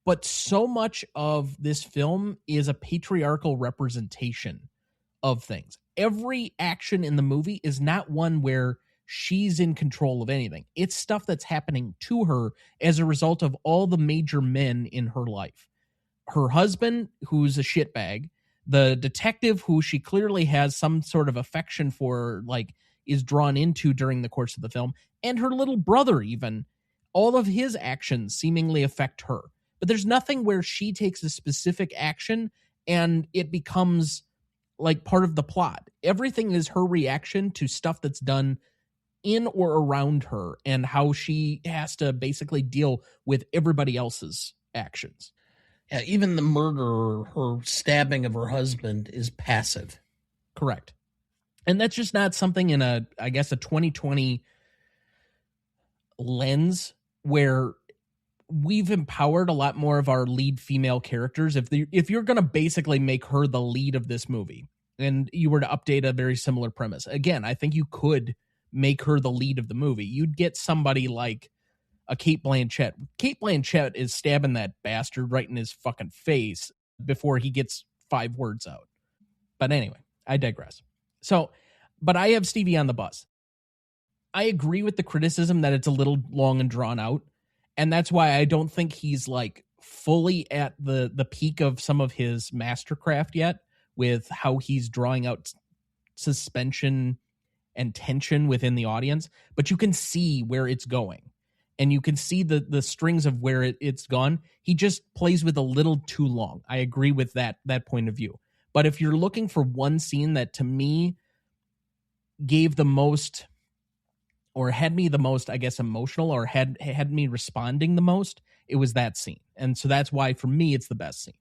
but so much of this film is a patriarchal representation of things. Every action in the movie is not one where she's in control of anything. It's stuff that's happening to her as a result of all the major men in her life. Her husband, who's a shitbag, the detective who she clearly has some sort of affection for, like, is drawn into during the course of the film, and her little brother even. All of his actions seemingly affect her. But there's nothing where she takes a specific action and it becomes like part of the plot. Everything is her reaction to stuff that's done in or around her and how she has to basically deal with everybody else's actions. Yeah, even the murder, her stabbing of her husband, is passive. Correct. And that's just not something in a 2020 lens where we've empowered a lot more of our lead female characters. If you're going to basically make her the lead of this movie and you were to update a very similar premise, again, I think you could make her the lead of the movie. You'd get somebody like a Cate Blanchett. Cate Blanchett is stabbing that bastard right in his fucking face before he gets 5 words out. But anyway, I digress. So, but I have Stevie on the bus. I agree with the criticism that it's a little long and drawn out. And that's why I don't think he's like fully at the peak of some of his mastercraft yet with how he's drawing out suspension and tension within the audience. But you can see where it's going. And you can see the strings of where it's gone. He just plays with a little too long. I agree with that point of view. But if you're looking for one scene that to me gave the most, or had me the most, I guess, emotional, or had me responding the most, it was that scene. And so that's why, for me, it's the best scene.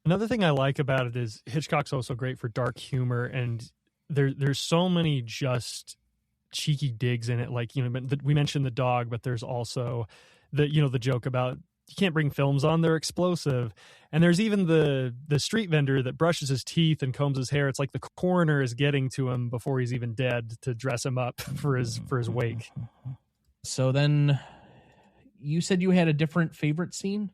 Another thing I like about it is Hitchcock's also great for dark humor, and there's so many just cheeky digs in it. Like, we mentioned the dog, but there's also the joke about you can't bring films on, they're explosive. And there's even the street vendor that brushes his teeth and combs his hair. It's like the coroner is getting to him before he's even dead to dress him up for his wake. So then you said you had a different favorite scene?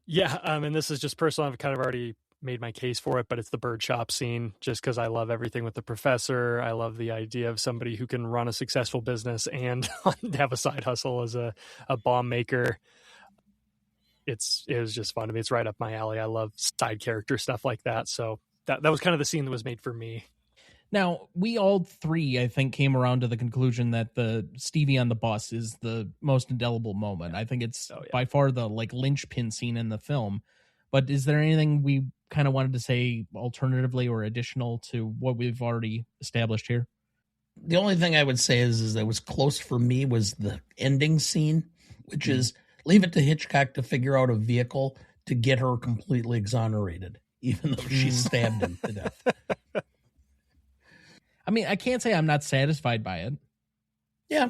Yeah, and this is just personal. I've kind of already made my case for it, but it's the birdshop scene, just because I love everything with the professor. I love the idea of somebody who can run a successful business and have a side hustle as a bomb maker. It was just fun to me. It's right up my alley. I love side character stuff like that. So that was kind of the scene that was made for me. Now, we all three, I think, came around to the conclusion that the Stevie on the bus is the most indelible moment. I think it's by far the linchpin scene in the film. But is there anything we kind of wanted to say alternatively or additional to what we've already established here? The only thing I would say is that was close for me was the ending scene, which is leave it to Hitchcock to figure out a vehicle to get her completely exonerated, even though she stabbed him to death. I mean, I can't say I'm not satisfied by it. Yeah.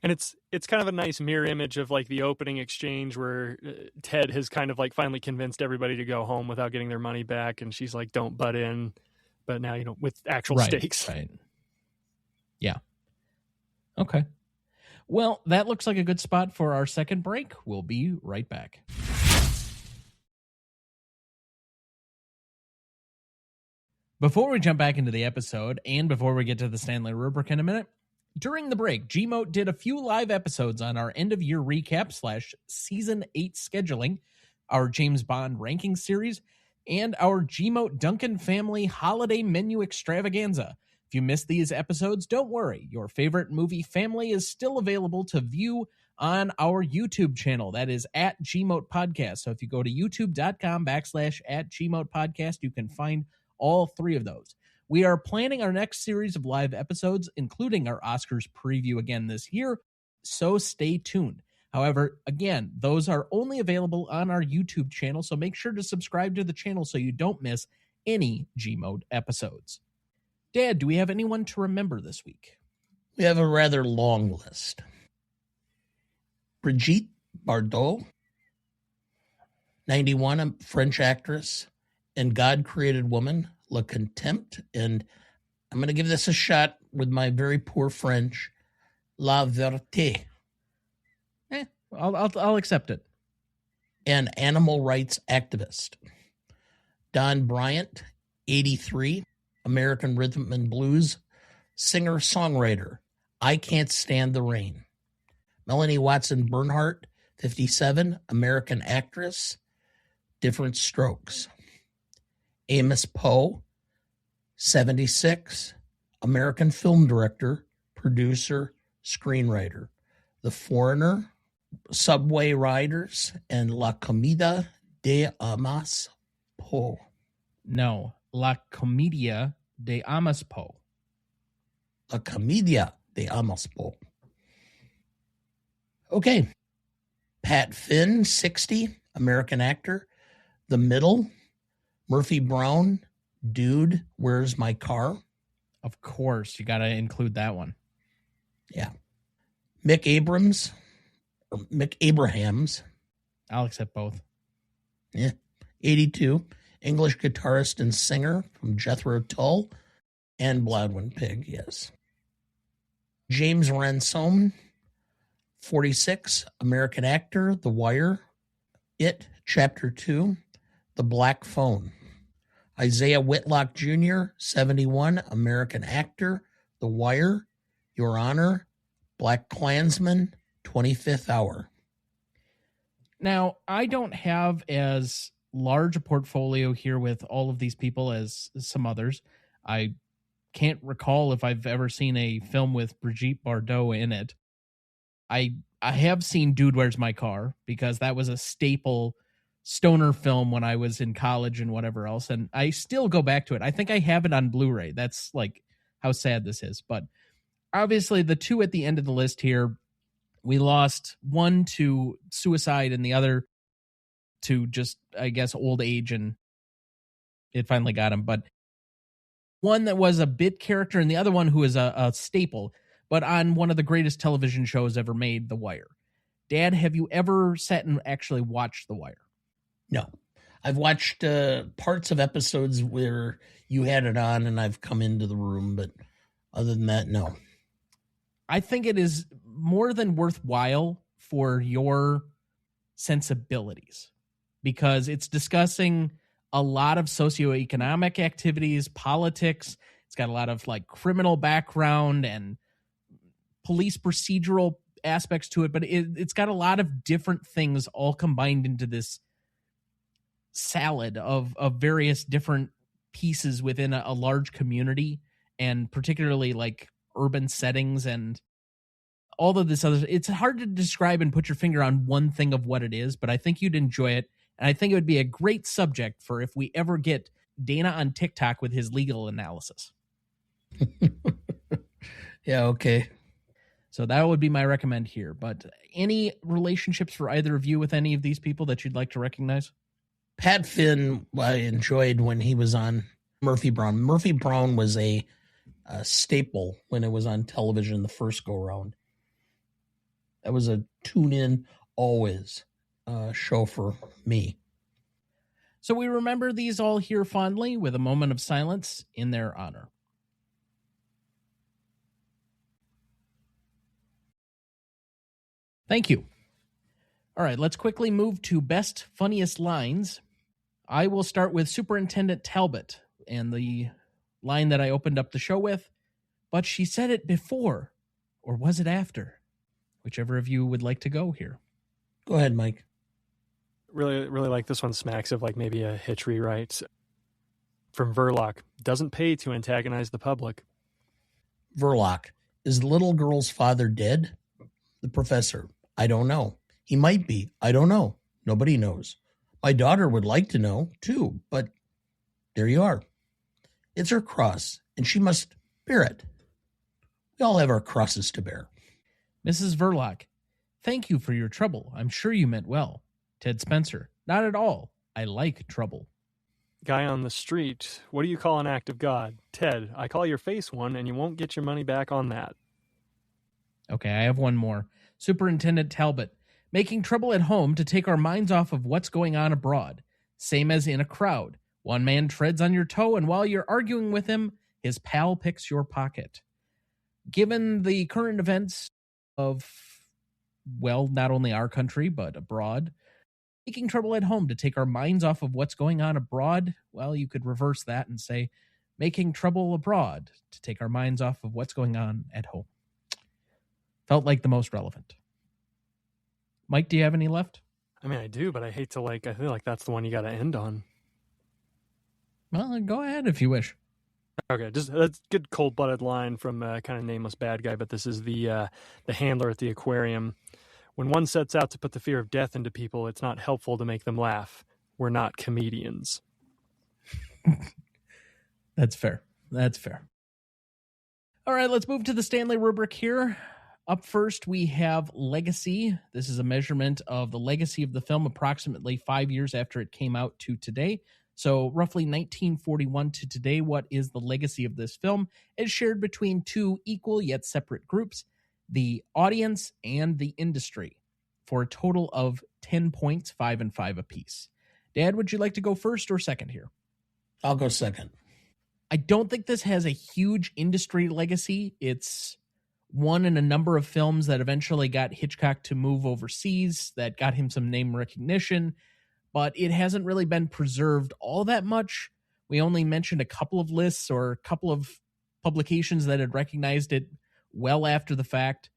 And it's kind of a nice mirror image of like the opening exchange where Ted has kind of like finally convinced everybody to go home without getting their money back. And she's like, don't butt in. But now, with actual stakes. Right. Yeah. Okay. Well, that looks like a good spot for our second break. We'll be right back. Before we jump back into the episode, and before we get to the Stanley Rubric in a minute, during the break, GMOAT did a few live episodes on our end-of-year recap / Season 8 scheduling, our James Bond ranking series, and our GMOAT Duncan Family Holiday Menu Extravaganza. If you missed these episodes, don't worry. Your favorite movie family is still available to view on our YouTube channel. That is at GMOAT Podcast. So if you go to youtube.com / at GMOAT Podcast, you can find all 3 of those. We are planning our next series of live episodes, including our Oscars preview again this year, so stay tuned. However, again, those are only available on our YouTube channel, so make sure to subscribe to the channel so you don't miss any GMOAT episodes. Dad, do we have anyone to remember this week? We have a rather long list. Brigitte Bardot, 91, a French actress, and God Created Woman, Le Contempt, and I'm going to give this a shot with my very poor French, La Vérité. I'll accept it. An animal rights activist. Don Bryant, 83, American rhythm and blues singer-songwriter. I Can't Stand the Rain. Melanie Watson Bernhardt, 57, American actress. Different Strokes. Amos Poe, 76, American film director, producer, screenwriter. The Foreigner, Subway Riders, and La Comida de Amas Poe. No, La Comedia de Amas Poe. La Comedia de Amas Poe. Okay. Pat Finn, 60, American actor. The Middle, Murphy Brown, Dude, Where's My Car? Of course, you got to include that one. Yeah. Myke Abrahams. I'll accept both. Yeah. 82. English guitarist and singer from Jethro Tull and Bloodwind Pig, yes. James Ransome, 46. American actor, The Wire. It, Chapter 2. The Black Phone. Isaiah Whitlock Jr., 71. American actor, The Wire. Your Honor. Black Klansman, 25th Hour. Now, I don't have as large a portfolio here with all of these people as some others. I can't recall if I've ever seen a film with Brigitte Bardot in it. I have seen Dude, Where's My Car? Because that was a staple stoner film when I was in college and whatever else, and I still go back to it. I think I have it on Blu-ray. That's like how sad this is. But obviously the two at the end of the list here, we lost one to suicide and the other to just, I guess, old age, and it finally got him. But one that was a bit character and the other one who is a staple, but on one of the greatest television shows ever made, The Wire. Dad, have you ever sat and actually watched The Wire? No. I've watched parts of episodes where you had it on and I've come into the room, but other than that, no. I think it is more than worthwhile for your sensibilities because it's discussing a lot of socioeconomic activities, politics. It's got a lot of like criminal background and police procedural aspects to it, but it's got a lot of different things all combined into this salad of various different pieces within a large community, and particularly like urban settings and all of this other. It's hard to describe and put your finger on one thing of what it is, but I think you'd enjoy it. And I think it would be a great subject for if we ever get Dana on TikTok with his legal analysis. Yeah, okay. So that would be my recommend here. But any relationships for either of you with any of these people that you'd like to recognize? Pat Finn, I enjoyed when he was on Murphy Brown. Murphy Brown was a staple when it was on television the first go-round. That was a tune-in always show for me. So we remember these all here fondly with a moment of silence in their honor. Thank you. All right, let's quickly move to best funniest lines. I will start with Superintendent Talbot and the line that I opened up the show with. But she said it before, or was it after? Whichever of you would like to go here. Go ahead, Mike. Really, really like this one. Smacks of like maybe a Hitch rewrite from Verloc. Doesn't pay to antagonize the public. Verloc. Is the little girl's father dead? The professor. I don't know. He might be. I don't know. Nobody knows. My daughter would like to know, too, but there you are. It's her cross, and she must bear it. We all have our crosses to bear. Mrs. Verloc. Thank you for your trouble. I'm sure you meant well. Ted Spencer. Not at all. I like trouble. Guy on the street. What do you call an act of God? Ted, I call your face one, and you won't get your money back on that. Okay, I have one more. Superintendent Talbot. Making trouble at home to take our minds off of what's going on abroad. Same as in a crowd. One man treads on your toe, and while you're arguing with him, his pal picks your pocket. Given the current events of, well, not only our country, but abroad, making trouble at home to take our minds off of what's going on abroad, well, you could reverse that and say, making trouble abroad to take our minds off of what's going on at home. Felt like the most relevant. Mike, do you have any left? I mean, I do, but I hate to I feel like that's the one you got to end on. Well, go ahead if you wish. Okay, just that's a good cold-blooded line from a kind of nameless bad guy, but this is the handler at the aquarium. When one sets out to put the fear of death into people, it's not helpful to make them laugh. We're not comedians. That's fair. That's fair. All right, let's move to the Stanley rubric here. Up first, we have legacy. This is a measurement of the legacy of the film approximately 5 years after it came out to today. So roughly 1941 to today, what is the legacy of this film is shared between two equal yet separate groups, the audience and the industry, for a total of 10 points, 5 and 5 apiece. Dad, would you like to go first or second here? I'll go second. I don't think this has a huge industry legacy. It's one in a number of films that eventually got Hitchcock to move overseas, that got him some name recognition, but it hasn't really been preserved all that much. We only mentioned a couple of lists or a couple of publications that had recognized it well after the fact.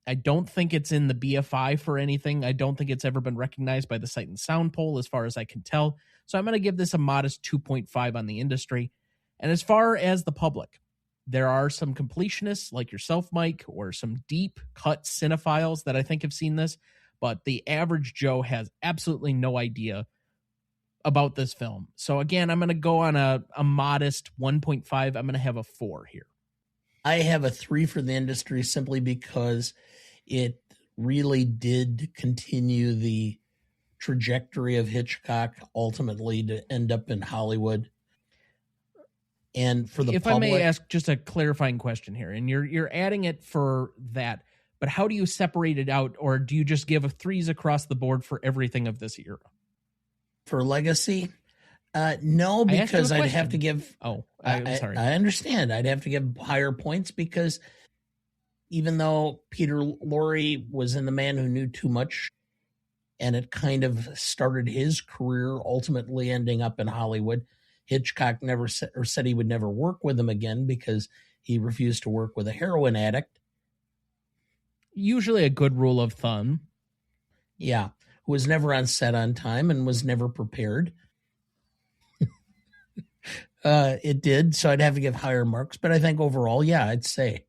I don't think it's in the BFI for anything. I don't think it's ever been recognized by the Sight and Sound poll as far as I can tell. So I'm going to give this a modest 2.5 on the industry. And as far as the public, there are some completionists like yourself, Mike, or some deep cut cinephiles that I think have seen this, but the average Joe has absolutely no idea about this film. So again, I'm going to go on a modest 1.5. I'm going to have a 4 here. I have a 3 for the industry simply because it really did continue the trajectory of Hitchcock ultimately to end up in Hollywood. And for the if public, I may ask just a clarifying question here, and you're adding it for that, but how do you separate it out, or do you just give a 3s across the board for everything of this era? For legacy? No, because I'd have to give... Oh, I'm sorry. I understand. I'd have to give higher points because even though Peter Lorre was in The Man Who Knew Too Much, and it kind of started his career ultimately ending up in Hollywood, Hitchcock never said he would never work with him again because he refused to work with a heroin addict. Usually a good rule of thumb. Yeah, who was never on set on time and was never prepared. It did, so I'd have to give higher marks, but I think overall, yeah, I'd say.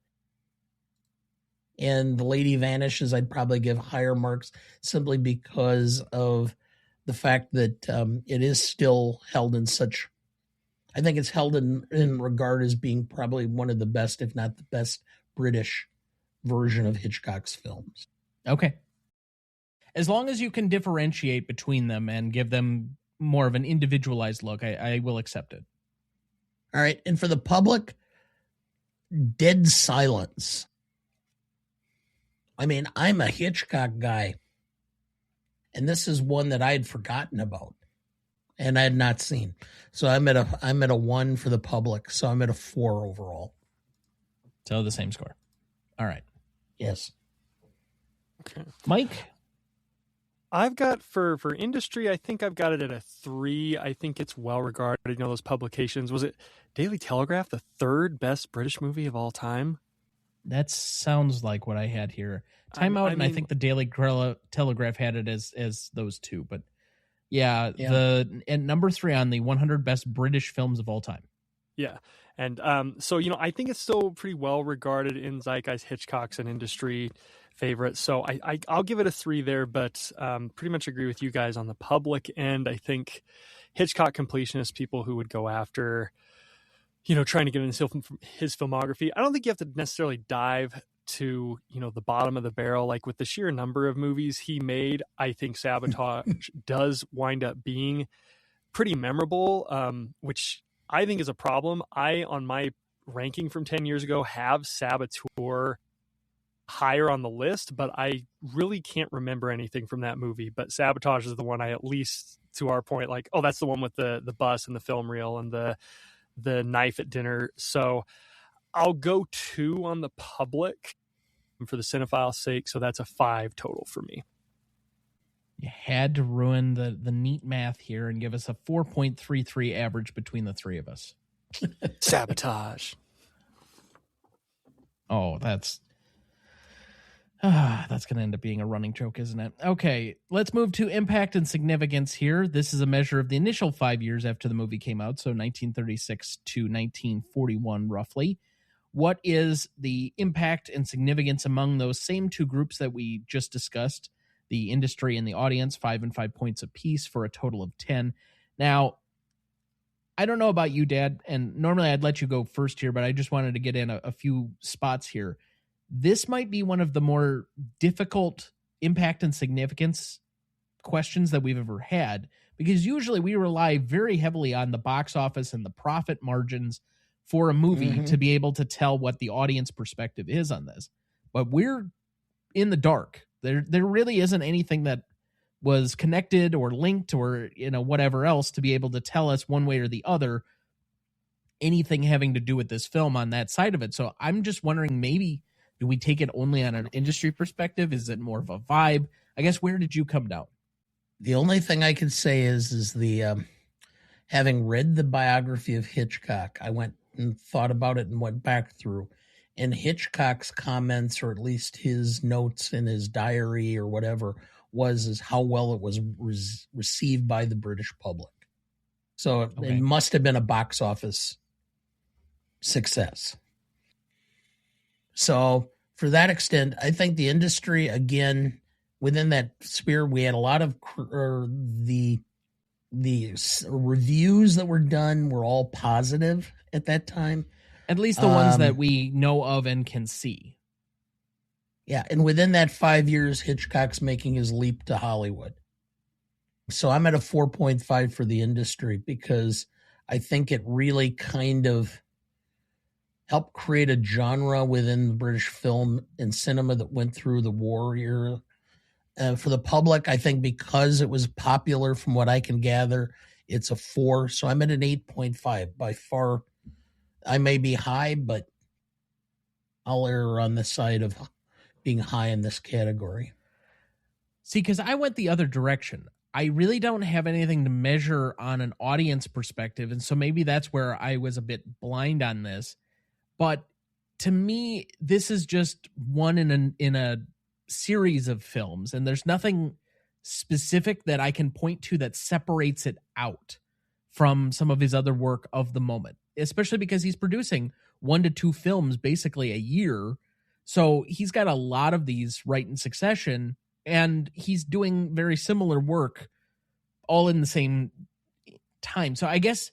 And The Lady Vanishes, I'd probably give higher marks simply because of the fact that it is still held in such... I think it's held in regard as being probably one of the best, if not the best, British version of Hitchcock's films. Okay. As long as you can differentiate between them and give them more of an individualized look, I will accept it. All right. And for the public, Dead Silence. I mean, I'm a Hitchcock guy, and this is one that I had forgotten about and I had not seen. So I'm at a 1 for the public. So I'm at a 4 overall. So the same score. All right. Yes. Okay. Mike? I've got for industry, I think I've got it at a 3. I think it's well regarded. You know, those publications. Was it Daily Telegraph, the 3rd best British movie of all time? That sounds like what I had here. Time Out, and I think the Daily Telegraph had it as those two. But yeah, and number 3 on the 100 best British films of all time. Yeah. And so, you know, I think it's still pretty well regarded in zeitgeist. Hitchcock's an industry favorite. So I'll give it a 3 there, but pretty much agree with you guys on the public end. I think Hitchcock completionists, people who would go after, you know, trying to get into his filmography. I don't think you have to necessarily dive to, you know, the bottom of the barrel. Like with the sheer number of movies he made, I think Sabotage does wind up being pretty memorable, which I think is a problem. On my ranking from 10 years ago, have Saboteur higher on the list, but I really can't remember anything from that movie. But Sabotage is the one I, at least to our point, like, oh, that's the one with the bus and the film reel and the knife at dinner. So I'll go 2 on the public for the cinephile's sake. So that's a 5 total for me. You had to ruin the neat math here and give us a 4.33 average between the 3 of us. Sabotage. Oh, that's going to end up being a running joke, isn't it? Okay, let's move to impact and significance here. This is a measure of the initial 5 years after the movie came out, so 1936 to 1941, roughly. What is the impact and significance among those same 2 groups that we just discussed, the industry and the audience, 5 and 5 points apiece for a total of 10. Now, I don't know about you, Dad, and normally I'd let you go first here, but I just wanted to get in a few spots here. This might be one of the more difficult impact and significance questions that we've ever had, Because usually we rely very heavily on the box office and the profit margins for a movie to be able to tell what the audience perspective is on this. But we're in the dark. There really isn't anything that was connected or linked or, whatever else to be able to tell us one way or the other anything having to do with this film on that side of it. So I'm just wondering, maybe do we take it only on an industry perspective? Is it more of a vibe? I guess, where did you come down? The only thing I can say is the having read the biography of Hitchcock, I went and thought about it and went back through. And Hitchcock's comments, or at least his notes in his diary or whatever, is how well it was received by the British public. So it must have been a box office success. So for that extent, I think the industry, again, within that sphere, we had a lot of the reviews that were done were all positive at that time. At least the ones that we know of and can see. Yeah, and within that 5 years, Hitchcock's making his leap to Hollywood. So I'm at a 4.5 for the industry because I think it really kind of helped create a genre within the British film and cinema that went through the war era. For the public, I think because it was popular, from what I can gather, it's a 4. So I'm at an 8.5. By far, I may be high, but I'll err on the side of being high in this category. See, because I went the other direction. I really don't have anything to measure on an audience perspective, and so maybe that's where I was a bit blind on this. But to me, this is just one in a series of films, and there's nothing specific that I can point to that separates it out from some of his other work of the moment, especially because he's producing 1 to 2 films basically a year. So he's got a lot of these right in succession, and he's doing very similar work all in the same time. So I guess,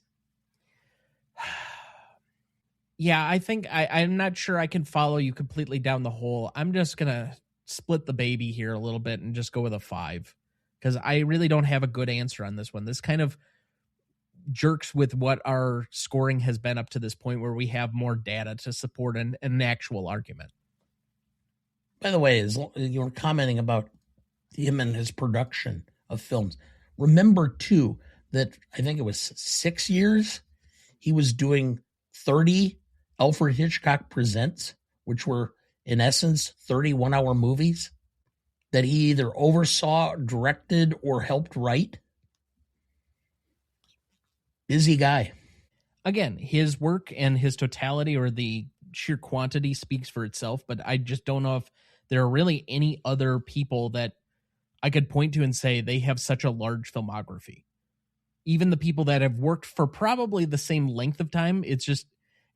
yeah, I think I'm not sure I can follow you completely down the hole. I'm just going to split the baby here a little bit and just go with a 5, because I really don't have a good answer on this one. This kind of jerks with what our scoring has been up to this point, where we have more data to support an actual argument. By the way, as you were commenting about him and his production of films, remember too that I think it was 6 years he was doing 30 Alfred Hitchcock Presents, which were in essence 31-hour movies that he either oversaw, directed, or helped write. Busy guy. Again, his work and his totality, or the sheer quantity, speaks for itself, but I just don't know if there are really any other people that I could point to and say they have such a large filmography. Even the people that have worked for probably the same length of time, it's just,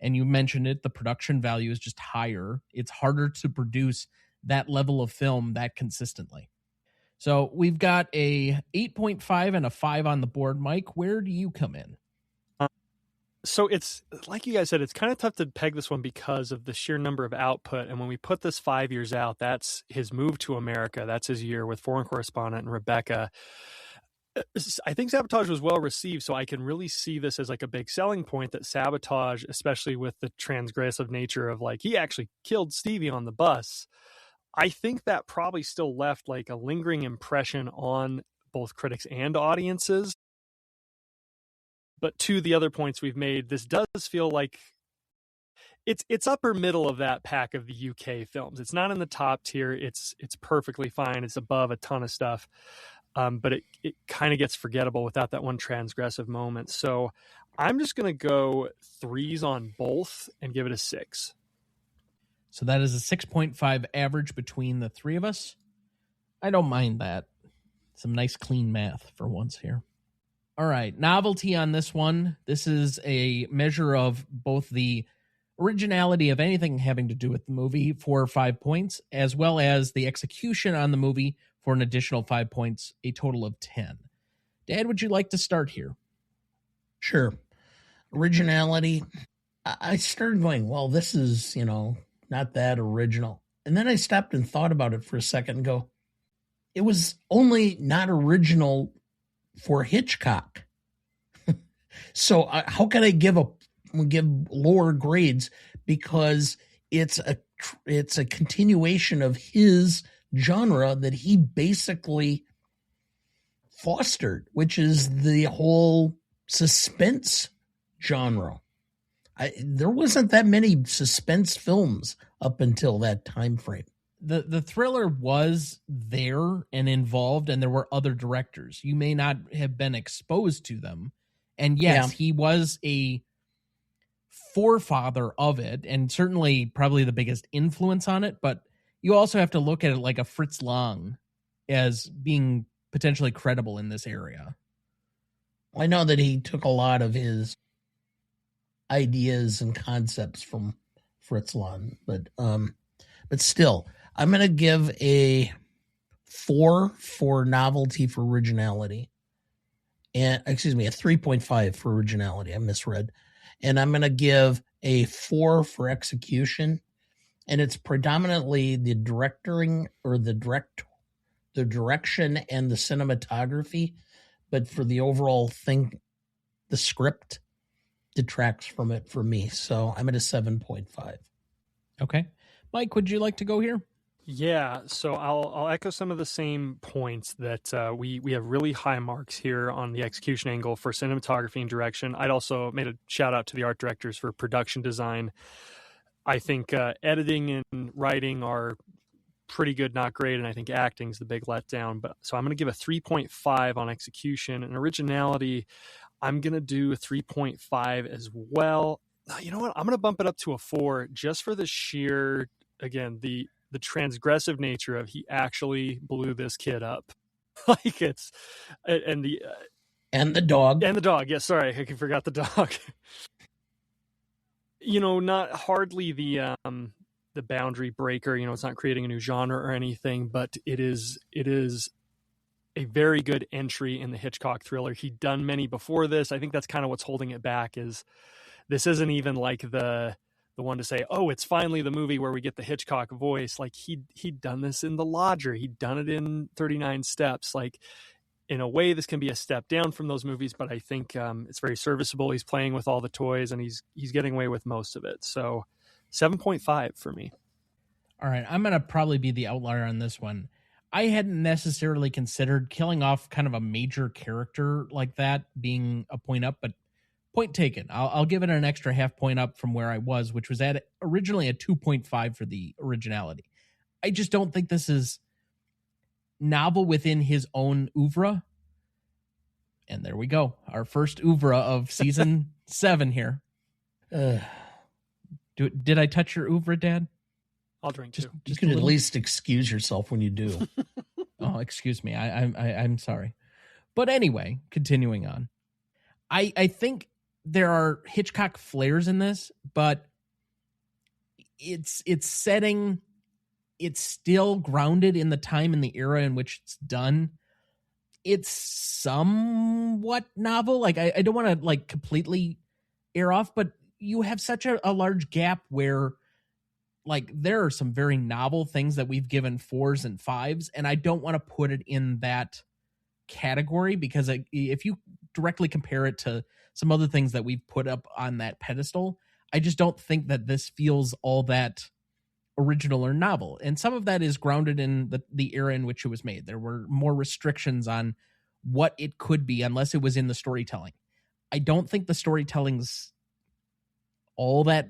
and you mentioned it, the production value is just higher. It's harder to produce that level of film that consistently. So we've got a 8.5 and a 5 on the board. Mike, where do you come in? So it's like you guys said, it's kind of tough to peg this one because of the sheer number of output. And when we put this 5 years out, that's his move to America. That's his year with Foreign Correspondent and Rebecca. I think Sabotage was well received, so I can really see this as like a big selling point, that Sabotage, especially with the transgressive nature of like, he actually killed Stevie on the bus. I think that probably still left like a lingering impression on both critics and audiences. But to the other points we've made, this does feel like it's upper middle of that pack of the UK films. It's not in the top tier. It's perfectly fine. It's above a ton of stuff. But it kind of gets forgettable without that one transgressive moment. So I'm just going to go 3s on both and give it a 6. So that is a 6.5 average between the three of us. I don't mind that. Some nice clean math for once here. All right, novelty on this one. This is a measure of both the originality of anything having to do with the movie for 5 points, as well as the execution on the movie for an additional 5 points, a total of 10. Dad, would you like to start here? Sure. Originality. I started going, well, this is, not that original. And then I stopped and thought about it for a second and go, it was only not original for Hitchcock. So how can I give lower grades? Because it's a continuation of his genre that he basically fostered, which is the whole suspense genre. There wasn't that many suspense films up until that time frame. The thriller was there and involved, and there were other directors. You may not have been exposed to them. And yes, he was a forefather of it, and certainly probably the biggest influence on it. But you also have to look at it like a Fritz Lang as being potentially credible in this area. I know that he took a lot of his ideas and concepts from Fritz Lang, but still, I'm going to give a 4 for novelty for originality. And a 3.5 for originality. I misread. And I'm going to give a 4 for execution. And it's predominantly the direction and the cinematography. But for the overall thing, the script detracts from it for me. So I'm at a 7.5. Okay. Myke, would you like to go here? Yeah, so I'll echo some of the same points that we have really high marks here on the execution angle for cinematography and direction. I'd also made a shout out to the art directors for production design. I think editing and writing are pretty good, not great, and I think acting's the big letdown. But so I'm going to give a 3.5 on execution, and originality, I'm going to do a 3.5 as well. You know what? I'm going to bump it up to a 4 just for the sheer, again, the transgressive nature of he actually blew this kid up. Like it's, and the dog. And the dog. Yeah, sorry, I forgot the dog. Not hardly the boundary breaker. It's not creating a new genre or anything, but it is a very good entry in the Hitchcock thriller. He'd done many before this. I think that's kind of what's holding it back. Is this isn't even like the one to say, oh, it's finally the movie where we get the Hitchcock voice. Like he'd done this in The Lodger. He'd done it in 39 Steps. Like in a way, this can be a step down from those movies, but I think it's very serviceable. He's playing with all the toys and he's getting away with most of it. So 7.5 for me. All right. I'm going to probably be the outlier on this one. I hadn't necessarily considered killing off kind of a major character like that being a point up, but point taken. I'll give it an extra half point up from where I was, which was at originally a 2.5 for the originality. I just don't think this is novel within his own oeuvre. And there we go. Our first oeuvre of season 7 here. Did I touch your oeuvre, Dad? I'll drink too. You can at least excuse yourself when you do. Oh, excuse me. I'm sorry. But anyway, continuing on. I think there are Hitchcock flares in this, but it's setting, it's still grounded in the time and the era in which it's done. It's somewhat novel. Like I don't want to like completely air off, but you have such a large gap where like there are some very novel things that we've given 4s and 5s, and I don't want to put it in that category because if you directly compare it to some other things that we've put up on that pedestal, I just don't think that this feels all that original or novel. And some of that is grounded in the era in which it was made. There were more restrictions on what it could be unless it was in the storytelling. I don't think the storytelling's all that.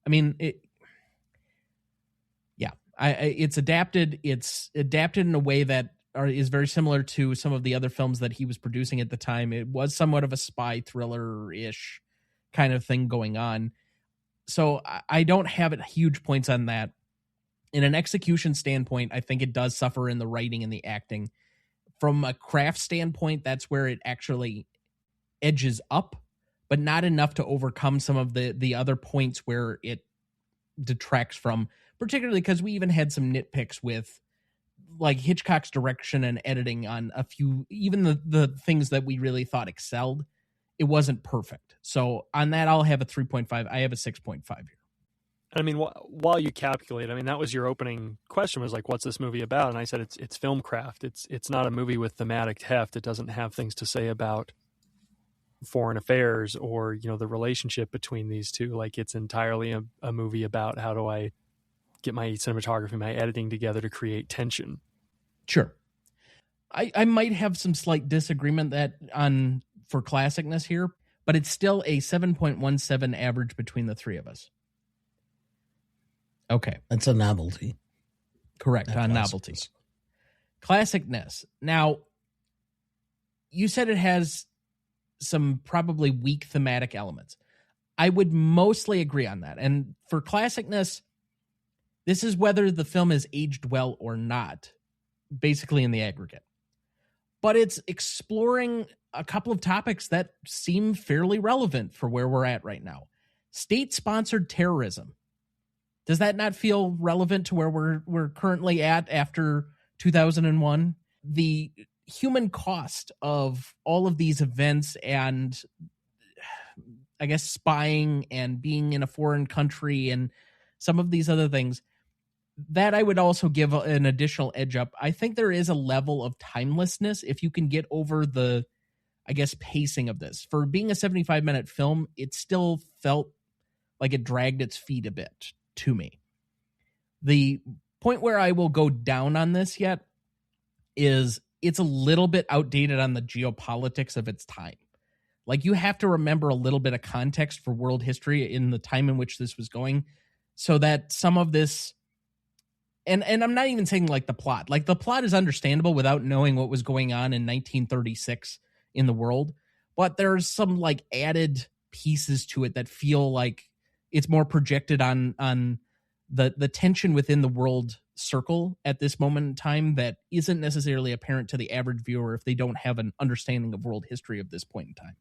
I mean, it's adapted. It's adapted in a way that is very similar to some of the other films that he was producing at the time. It was somewhat of a spy thriller-ish kind of thing going on. So I don't have it huge points on that. In an execution standpoint, I think it does suffer in the writing and the acting. From a craft standpoint, that's where it actually edges up, but not enough to overcome some of the other points where it detracts from, particularly because we even had some nitpicks with like Hitchcock's direction and editing on a few, even the things that we really thought excelled. It wasn't perfect. So on that, I'll have a 3.5. I have a 6.5 here. I mean, while you calculate, I mean, that was your opening question, was like, what's this movie about? And I said, it's film craft. It's not a movie with thematic heft. It doesn't have things to say about foreign affairs or, you know, the relationship between these two. Like, it's entirely a movie about how do I get my cinematography, my editing together to create tension. Sure. I might have some slight disagreement for classicness here, but it's still a 7.17 average between the three of us. Okay. That's a novelty. Correct, on novelty. Classicness. Now, you said it has some probably weak thematic elements. I would mostly agree on that. And for classicness, this is whether the film is aged well or not, basically in the aggregate. But it's exploring a couple of topics that seem fairly relevant for where we're at right now. State-sponsored terrorism. Does that not feel relevant to where we're currently at after 2001? The human cost of all of these events and, I guess, spying and being in a foreign country and some of these other things, that I would also give an additional edge up. I think there is a level of timelessness if you can get over the, I guess, pacing of this. For being a 75-minute film, it still felt like it dragged its feet a bit to me. The point where I will go down on this yet is it's a little bit outdated on the geopolitics of its time. Like, you have to remember a little bit of context for world history in the time in which this was going, so that some of this, and I'm not even saying like the plot. Like, the plot is understandable without knowing what was going on in 1936 in the world, but there's some like added pieces to it that feel like it's more projected on the tension within the world circle at this moment in time that isn't necessarily apparent to the average viewer if they don't have an understanding of world history of this point in time.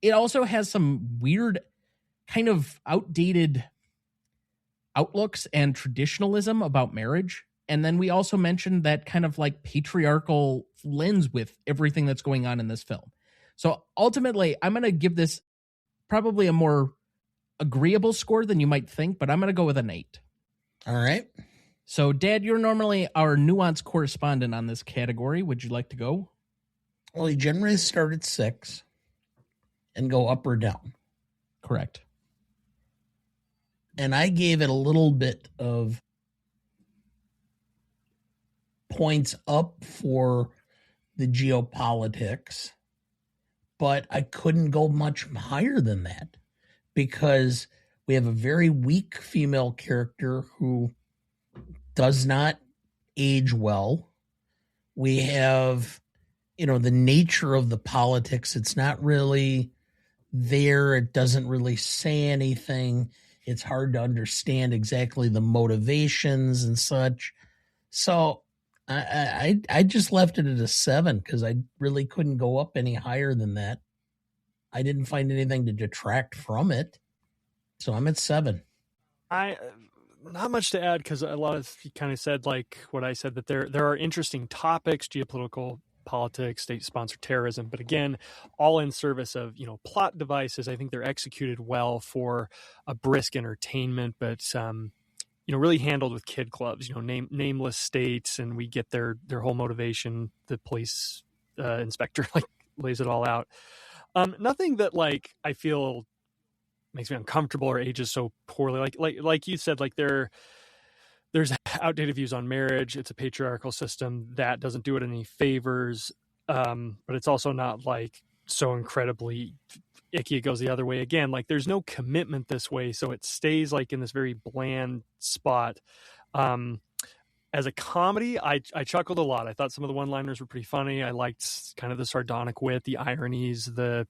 It also has some weird kind of outdated outlooks and traditionalism about marriage. And then we also mentioned that kind of like patriarchal lens with everything that's going on in this film. So ultimately, I'm going to give this probably a more agreeable score than you might think, but I'm going to go with an 8. All right. So, Dad, you're normally our nuance correspondent on this category. Would you like to go? Well, you generally start at 6 and go up or down. Correct. And I gave it a little bit of points up for the geopolitics, but I couldn't go much higher than that because we have a very weak female character who does not age well. We have, the nature of the politics. It's not really there. It doesn't really say anything. It's hard to understand exactly the motivations and such. So I just left it at a 7 because I really couldn't go up any higher than that. I didn't find anything to detract from it. So I'm at 7. Not much to add because a lot of you kind of said like what I said, that there are interesting topics, geopolitical politics, state-sponsored terrorism, but again, all in service of, plot devices. I think they're executed well for a brisk entertainment, but really handled with kid gloves. Nameless states, and we get their whole motivation. The police inspector like lays it all out. Nothing that like I feel makes me uncomfortable or ages so poorly. Like you said, like there's outdated views on marriage. It's a patriarchal system that doesn't do it any favors. But it's also not like so incredibly icky it goes the other way. Again, like there's no commitment this way, so it stays like in this very bland spot. As a comedy, I chuckled a lot. I thought some of the one-liners were pretty funny. I liked kind of the sardonic wit, the ironies, the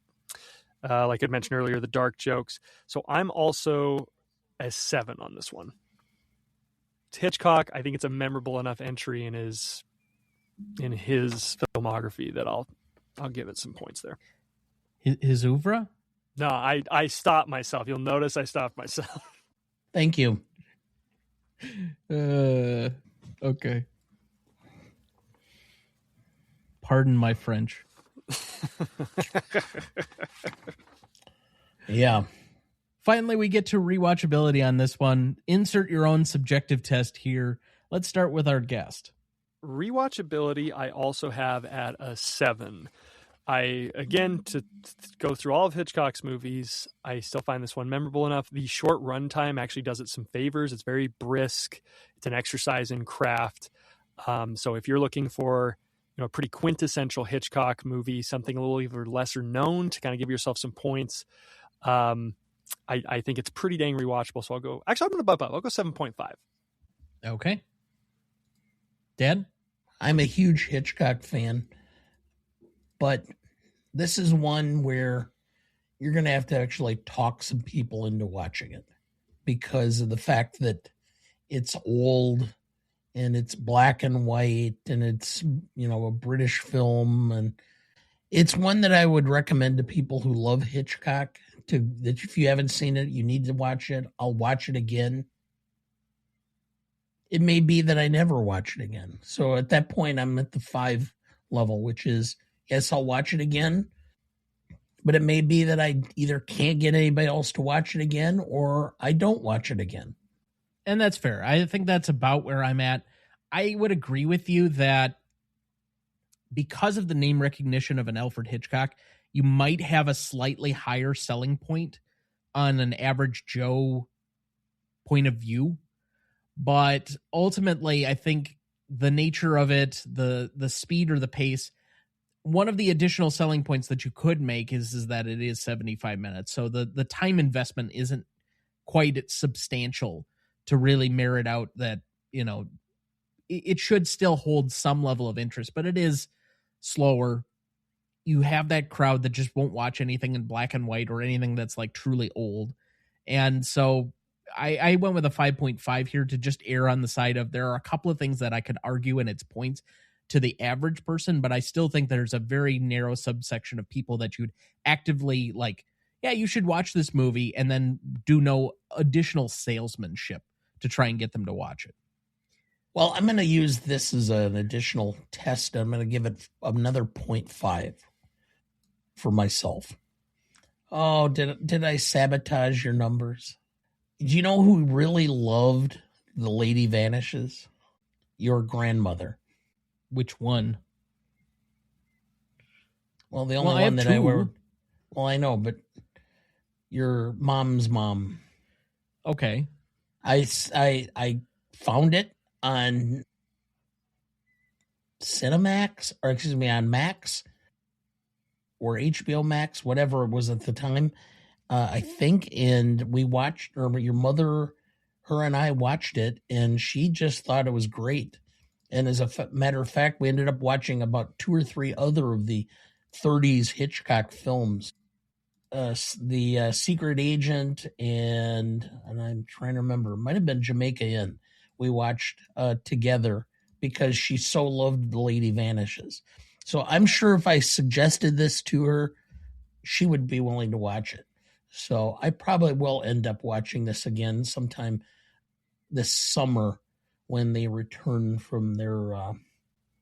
like I mentioned earlier, the dark jokes. So I'm also a 7 on this one. It's Hitchcock. I think it's a memorable enough entry in his filmography that I'll give it some points there. His oeuvre? No, I stopped myself. You'll notice I stopped myself. Thank you. Okay. Pardon my French. Yeah. Finally, we get to rewatchability on this one. Insert your own subjective test here. Let's start with our guest. Rewatchability, I also have at a 7. Again, to go through all of Hitchcock's movies, I still find this one memorable enough. The short runtime actually does it some favors. It's very brisk. It's an exercise in craft. So if you're looking for a pretty quintessential Hitchcock movie, something a little either lesser known to kind of give yourself some points, I think it's pretty dang rewatchable. So I'm going to bump up. I'll go 7.5. Okay. Dad? I'm a huge Hitchcock fan, but this is one where you're going to have to actually talk some people into watching it because of the fact that it's old and it's black and white and it's, a British film. And it's one that I would recommend to people who love Hitchcock that if you haven't seen it, you need to watch it. I'll watch it again. It may be that I never watch it again. So at that point, I'm at the 5 level, which is, yes, I'll watch it again. But it may be that I either can't get anybody else to watch it again or I don't watch it again. And that's fair. I think that's about where I'm at. I would agree with you that because of the name recognition of an Alfred Hitchcock, you might have a slightly higher selling point on an average Joe point of view. But ultimately, I think the nature of it, the speed or the pace, one of the additional selling points that you could make is that it is 75 minutes. So the time investment isn't quite substantial to really merit out that, it should still hold some level of interest, but it is slower. You have that crowd that just won't watch anything in black and white or anything that's like truly old. And so I went with a 5.5 here to just err on the side of there are a couple of things that I could argue in its points to the average person, but I still think there's a very narrow subsection of people that you'd actively you should watch this movie and then do no additional salesmanship to try and get them to watch it. Well, I'm going to use this as an additional test. I'm going to give it another 0.5 for myself. Oh, did I sabotage your numbers? Do you know who really loved The Lady Vanishes? Your grandmother. Which one? Well, the only one that I were. Well, I know, but your mom's mom. Okay. I found it on Cinemax, or excuse me, on Max or HBO Max, whatever it was at the time. I think, and we watched, or your mother, her and I watched it, and she just thought it was great. And as a matter of fact, we ended up watching about 2 or 3 other of the 30s Hitchcock films. The Secret Agent, and I'm trying to remember, it might have been Jamaica Inn. We watched together because she so loved The Lady Vanishes. So I'm sure if I suggested this to her, she would be willing to watch it. So I probably will end up watching this again sometime this summer when they return from their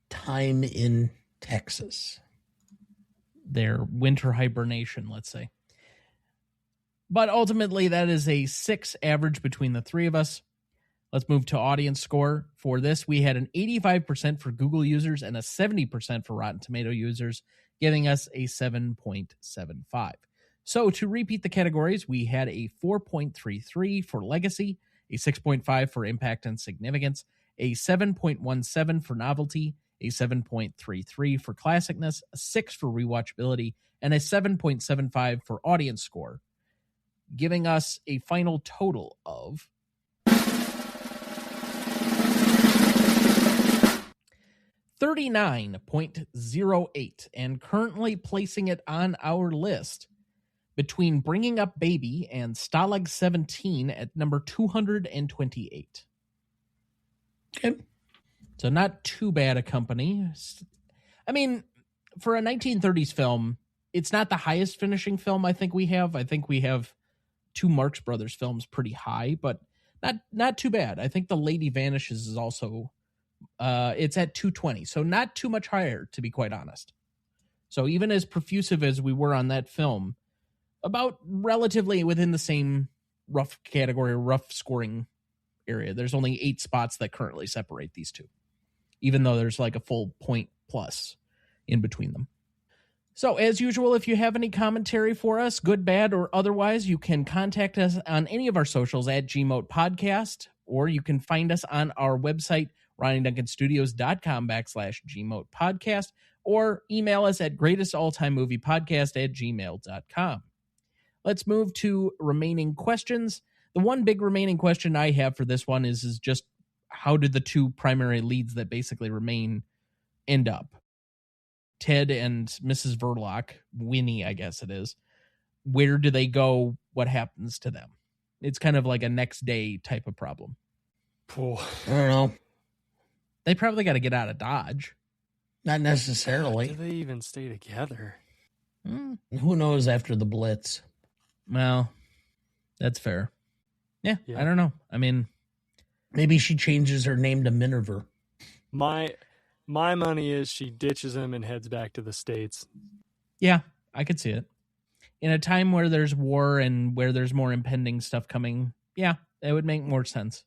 time in Texas. Their winter hibernation, let's say. But ultimately, that is a 6 average between the 3 of us. Let's move to audience score. For this, we had an 85% for Google users and a 70% for Rotten Tomato users, giving us a 7.75. So to repeat the categories, we had a 4.33 for Legacy, a 6.5 for Impact and Significance, a 7.17 for Novelty, a 7.33 for Classicness, a 6 for Rewatchability, and a 7.75 for Audience Score, giving us a final total of 39.08, and currently placing it on our list between Bringing Up Baby and Stalag 17 at number 228. Okay. So not too bad a company. I mean, for a 1930s film, it's not the highest finishing film I think we have. I think we have 2 Marx Brothers films pretty high, but not too bad. I think The Lady Vanishes is also, it's at 220, so not too much higher, to be quite honest. So even as profusive as we were on that film, about relatively within the same rough category, rough scoring area. There's only 8 spots that currently separate these two, even though there's like a full point plus in between them. So as usual, if you have any commentary for us, good, bad, or otherwise, you can contact us on any of our socials at GMOAT Podcast, or you can find us on our website, RonnieDuncanStudios.com/GMOAT Podcast, or email us at greatestalltimemoviepodcast@gmail.com. Let's move to remaining questions. The one big remaining question I have for this one is just how did the two primary leads that basically remain end up? Ted and Mrs. Verloc, Winnie, I guess it is. Where do they go? What happens to them? It's kind of like a next day type of problem. I don't know. They probably got to get out of Dodge. Not necessarily. Do they even stay together? Who knows after the Blitz? Well, that's fair. Yeah, I don't know. I mean, maybe she changes her name to Minerva. My money is she ditches him and heads back to the States. Yeah, I could see it. In a time where there's war and where there's more impending stuff coming, yeah, it would make more sense.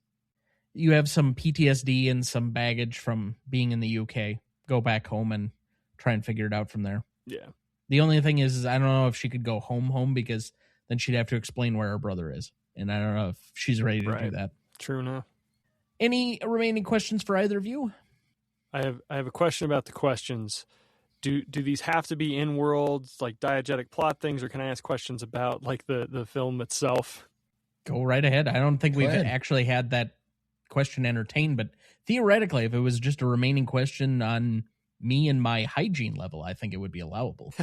You have some PTSD and some baggage from being in the UK. Go back home and try and figure it out from there. Yeah. The only thing is I don't know if she could go home because then she'd have to explain where her brother is. And I don't know if she's ready to do that. True enough. Any remaining questions for either of you? I have a question about the questions. Do these have to be in-world, like diegetic plot things, or can I ask questions about like the film itself? Go right ahead. I don't think we've actually had that question entertained, but theoretically, if it was just a remaining question on me and my hygiene level, I think it would be allowable.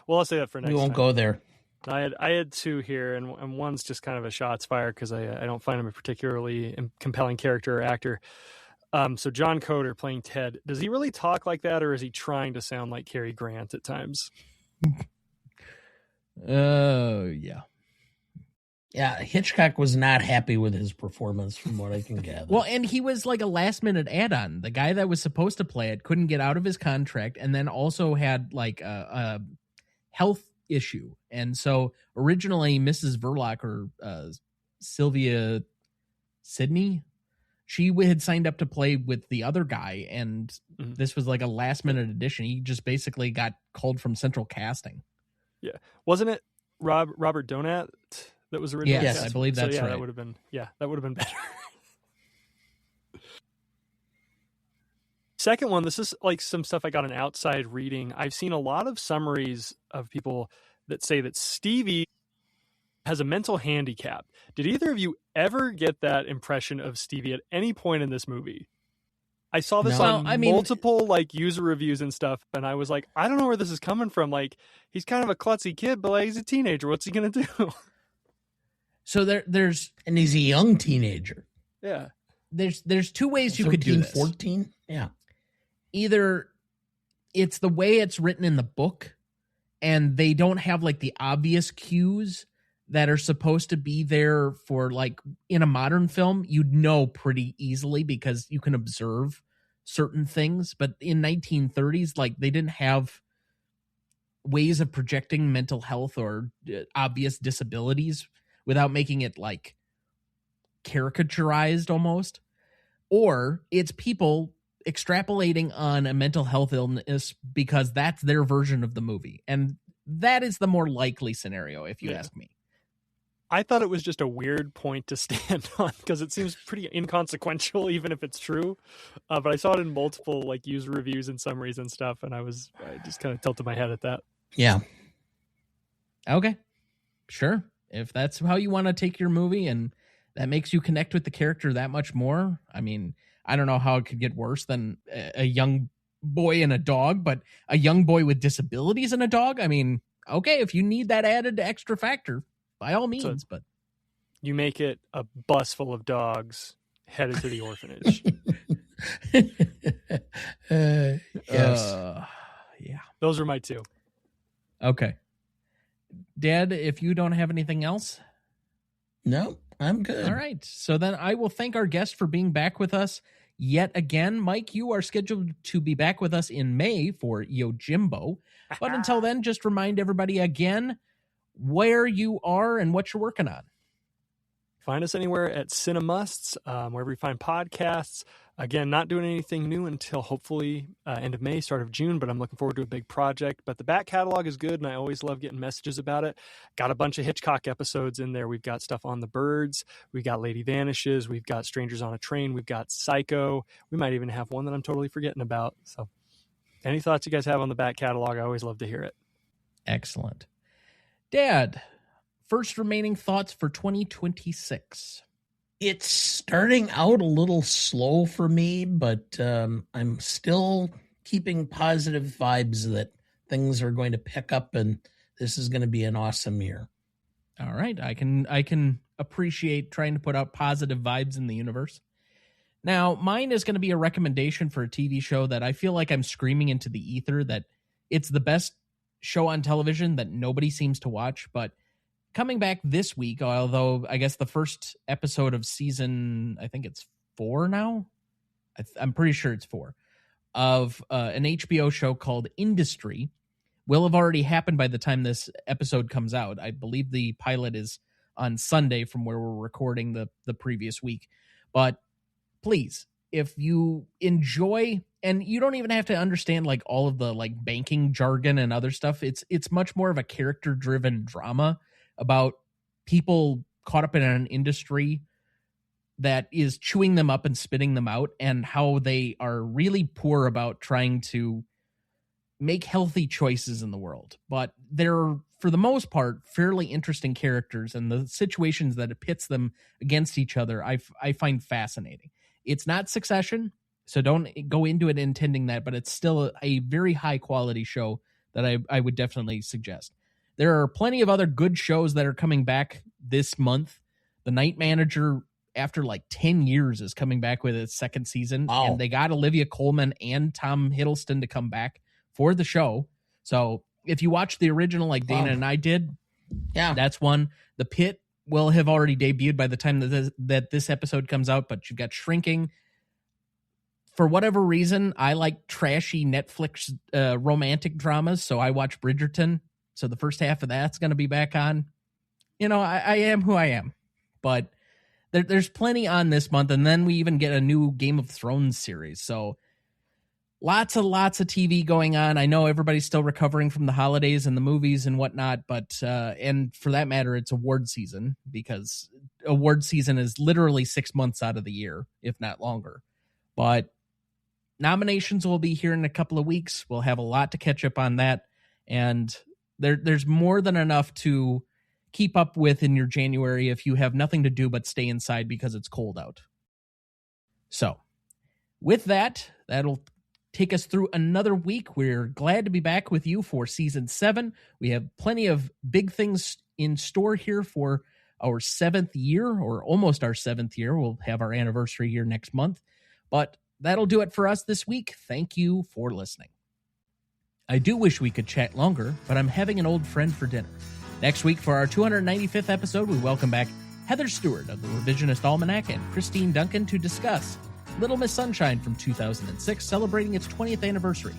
Well, I'll say that for next time. We won't go there. I had 2 here, and one's just kind of a shots fired because I don't find him a particularly compelling character or actor. So John Coder playing Ted, does he really talk like that, or is he trying to sound like Cary Grant at times? Yeah. Yeah, Hitchcock was not happy with his performance from what I can gather. Well, and he was like a last-minute add-on. The guy that was supposed to play it couldn't get out of his contract and then also had like a health issue. And so originally Mrs. Verloc or Sylvia Sidney, she had signed up to play with the other guy, and this was like a last-minute addition. He just basically got called from central casting. Yeah. Wasn't it Robert Donat that was originally? Yes, I believe that's right. That would have been better. Second one, this is like some stuff I got an outside reading. I've seen a lot of summaries of people that say that Stevie has a mental handicap. Did either of you ever get that impression of Stevie at any point in this movie? I saw this on multiple like user reviews and stuff, and I was like, I don't know where this is coming from. Like, he's kind of a klutzy kid, but like, he's a teenager. What's he gonna do? So there's and he's a young teenager. Yeah. There's 2 ways you could do this. 14? Yeah. Either it's the way it's written in the book, and they don't have like the obvious cues that are supposed to be there for like in a modern film, you'd know pretty easily because you can observe certain things. But in 1930s, like they didn't have ways of projecting mental health or obvious disabilities without making it like caricaturized almost. Or it's people extrapolating on a mental health illness because that's their version of the movie. And that is the more likely scenario, if you ask me. I thought it was just a weird point to stand on because it seems pretty inconsequential, even if it's true. But I saw it in multiple like user reviews and summaries and stuff, and I just kind of tilted my head at that. Yeah. Okay. Sure. If that's how you want to take your movie and that makes you connect with the character that much more, I mean, I don't know how it could get worse than a young boy and a dog, but a young boy with disabilities and a dog, I mean, okay, if you need that added extra factor, by all means, but you make it a bus full of dogs headed to the orphanage. Yes. Yeah. Those are my 2. Okay. Dad, if you don't have anything else? No, I'm good. All right. So then I will thank our guest for being back with us yet again. Myke, you are scheduled to be back with us in May for Yojimbo. But until then, just remind everybody again, where you are and what you're working on. Find us anywhere at Cinemusts, wherever you find podcasts. Again, not doing anything new until hopefully end of May, start of June, but I'm looking forward to a big project. But the back catalog is good, and I always love getting messages about it. Got a bunch of Hitchcock episodes in there. We've got stuff on The Birds. We've got Lady Vanishes. We've got Strangers on a Train. We've got Psycho. We might even have one that I'm totally forgetting about. So any thoughts you guys have on the back catalog, I always love to hear it. Excellent. Dad, first remaining thoughts for 2026. It's starting out a little slow for me, but I'm still keeping positive vibes that things are going to pick up and this is going to be an awesome year. All right. I can appreciate trying to put out positive vibes in the universe. Now, mine is going to be a recommendation for a TV show that I feel like I'm screaming into the ether that it's the best show on television that nobody seems to watch, but coming back this week, although I guess the first episode of season, I think it's 4 now. I'm pretty sure it's 4 of an HBO show called Industry will have already happened by the time this episode comes out. I believe the pilot is on Sunday from where we're recording the previous week. But please, if you enjoy, and you don't even have to understand like all of the like banking jargon and other stuff, it's much more of a character-driven drama about people caught up in an industry that is chewing them up and spitting them out, and how they are really poor about trying to make healthy choices in the world. But they're, for the most part, fairly interesting characters, and the situations that it pits them against each other, I find fascinating. It's not Succession, so don't go into it intending that, but it's still a very high-quality show that I would definitely suggest. There are plenty of other good shows that are coming back this month. The Night Manager, after like 10 years, is coming back with its second season. Wow. And they got Olivia Colman and Tom Hiddleston to come back for the show. So if you watch the original like Dana and I did, yeah, that's one. The Pit will have already debuted by the time that this episode comes out, but you've got Shrinking. For whatever reason, I like trashy Netflix romantic dramas, so I watch Bridgerton. So the first half of that's going to be back on. You know, I am who I am. But there's plenty on this month. And then we even get a new Game of Thrones series. So lots of TV going on. I know everybody's still recovering from the holidays and the movies and whatnot. But, and for that matter, it's award season, because award season is literally 6 months out of the year, if not longer. But nominations will be here in a couple of weeks. We'll have a lot to catch up on that. And there's more than enough to keep up with in your January if you have nothing to do but stay inside because it's cold out. So, with that, that'll take us through another week. We're glad to be back with you for Season 7. We have plenty of big things in store here for our 7th year, or almost our 7th year. We'll have our anniversary here next month. But that'll do it for us this week. Thank you for listening. I do wish we could chat longer, but I'm having an old friend for dinner. Next week, for our 295th episode, we welcome back Heather Stewart of the Revisionist Almanac and Christine Duncan to discuss Little Miss Sunshine from 2006, celebrating its 20th anniversary.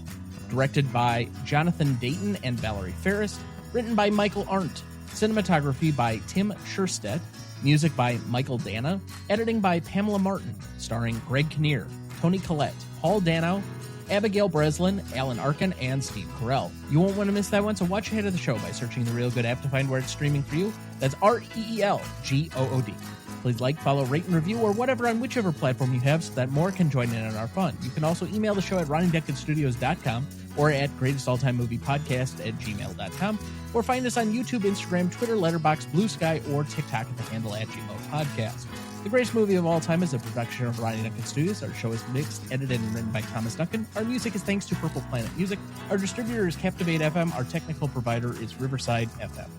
Directed by Jonathan Dayton and Valerie Ferris, written by Michael Arndt, cinematography by Tim Scherstedt, music by Michael Dana, editing by Pamela Martin, starring Greg Kinnear, Tony Collette, Paul Dano, Abigail Breslin, Alan Arkin, and Steve Carell. You won't want to miss that one, so watch ahead of the show by searching the Real Good app to find where it's streaming for you. That's REELGOOD. Please like, follow, rate, and review, or whatever on whichever platform you have, so that more can join in on our fun. You can also email the show at RonnieDuncanStudios.com or at greatestalltimemoviepodcast@gmail.com, or find us on YouTube, Instagram, Twitter, Letterboxd, Blue Sky, or TikTok at the handle @GMOAT. The Greatest Movie of All Time is a production of Ronnie Duncan Studios. Our show is mixed, edited, and written by Thomas Duncan. Our music is thanks to Purple Planet Music. Our distributor is Captivate FM. Our technical provider is Riverside FM.